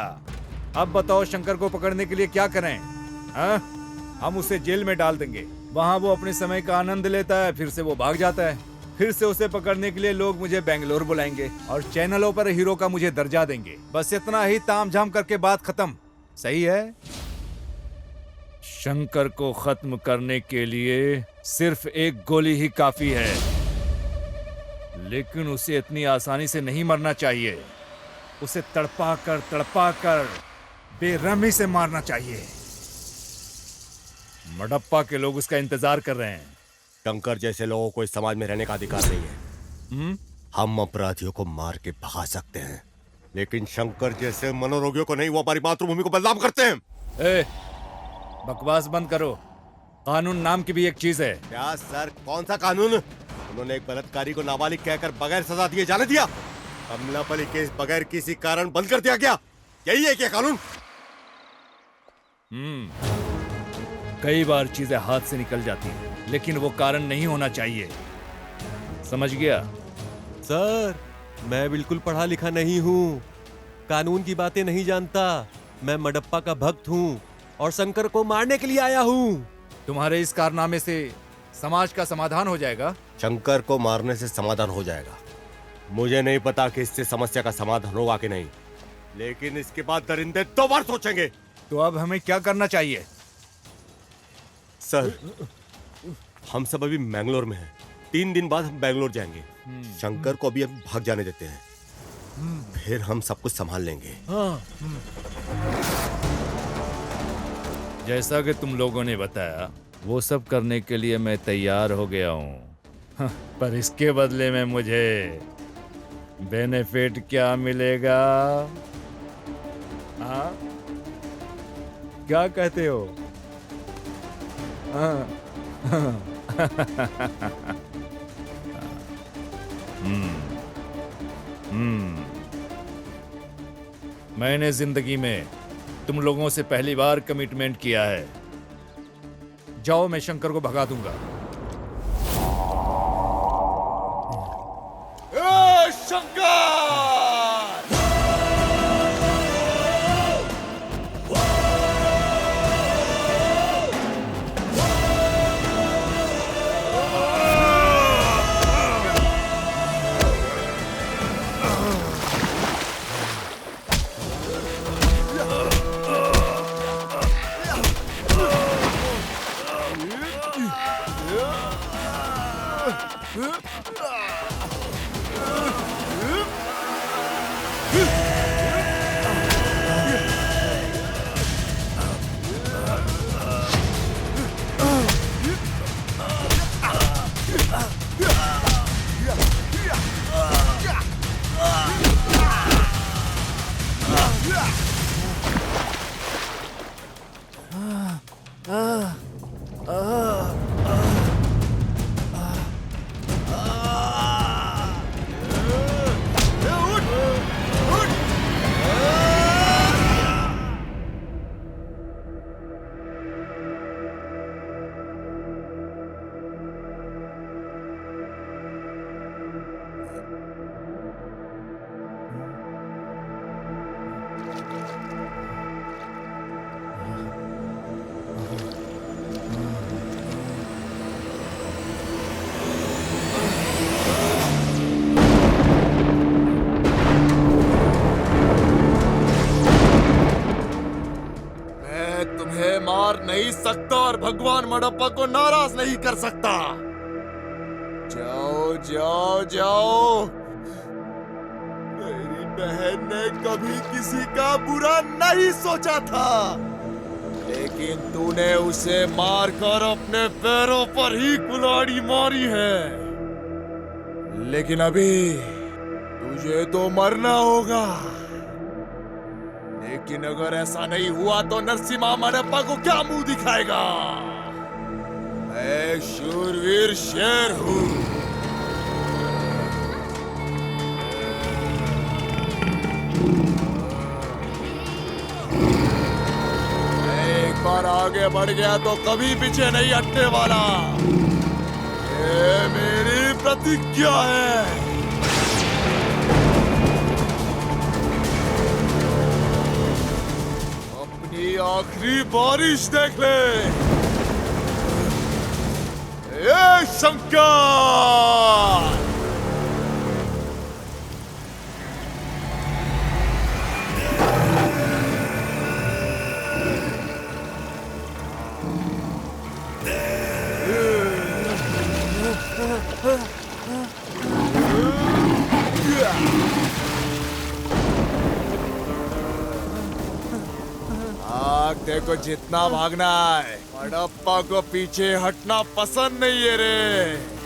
अब बताओ शंकर को पकड़ने के लिए क्या करें? हम उसे जेल में डाल देंगे। वहां वो अपने समय का आनंद लेता है, फिर से वो भाग जाता है। फिर से उसे पकड़ने के लिए लोग मुझे बेंगलोर बुलाएंगे और चैनलों पर हीरो का मुझे दर्जा देंगे। बस इतना ही तामझाम करके बात खत्म। सही है? शंकर को खत्म करने के लिए सिर्फ एक गोली ही काफी है, लेकिन उसे इतनी आसानी से नहीं मरना चाहिए। उसे तड़पा कर बेरहमी से मारना चाहिए। मडप्पा के लोग उसका इंतजार कर रहे हैं। शंकर जैसे लोगों को इस समाज में रहने का अधिकार नहीं है। हम अपराधियों को मार के भगा सकते हैं, लेकिन शंकर जैसे मनोरोगियों को नहीं। वो हमारी मातृभूमि को बदनाम करते हैं। ए, बकवास बंद करो। कानून नाम की भी एक चीज है। क्या सर, कौन सा कानून? उन्होंने एक बलात्कारी को नाबालिग कहकर बगैर सजा दिए जाने दिया। अमलापली केस बगैर किसी कारण बंद कर दिया गया। यही है क्या कानून? कई बार चीजें हाथ से निकल जाती हैं, लेकिन वो कारण नहीं होना चाहिए। समझ गया? सर, मैं बिल्कुल पढ़ा लिखा नहीं हूँ, कानून की बातें नहीं जानता। मैं मडप्पा का भक्त हूँ और शंकर को मारने के लिए आया हूँ। तुम्हारे इस कारनामे से समाज का समाधान हो जाएगा? शंकर को मारने से समाधान हो जाएगा। मुझे नहीं पता कि इससे समस्या का समाधान होगा कि नहीं, लेकिन इसके बाद दरिंदे 2 बार सोचेंगे। तो अब हमें क्या करना चाहिए? सर, हम सब अभी मैंगलोर में हैं। 3 दिन बाद हम बैंगलोर जाएंगे। शंकर को अभी भाग जाने देते हैं, फिर हम सब कुछ संभाल लेंगे। जैसा कि तुम लोगों ने बताया, वो सब करने के लिए मैं तैयार हो गया हूँ। पर इसके बदले में मुझे बेनिफिट क्या मिलेगा? हाँ, क्या कहते हो? मैंने जिंदगी में तुम लोगों से पहली बार कमिटमेंट किया है। जाओ, मैं शंकर को भगा दूंगा। मार नहीं सकता और भगवान मडप्पा को नाराज नहीं कर सकता। जाओ जाओ जाओ। मेरी बहन ने कभी किसी का बुरा नहीं सोचा था, लेकिन तूने उसे मारकर अपने पैरों पर ही कुल्हाड़ी मारी है। लेकिन अभी तुझे तो मरना होगा। लेकिन अगर ऐसा नहीं हुआ तो नरसिम्हा मडप्पा को क्या मुंह दिखाएगा? मैं शूरवीर शेर हूं। एक बार आगे बढ़ गया तो कभी पीछे नहीं हटने वाला। ये मेरी प्रतिज्ञा है। आखिरी बारिश देख ले। ये शंकर। भागते को जितना भागना है, बड़प्पा को पीछे हटना पसंद नहीं है रे।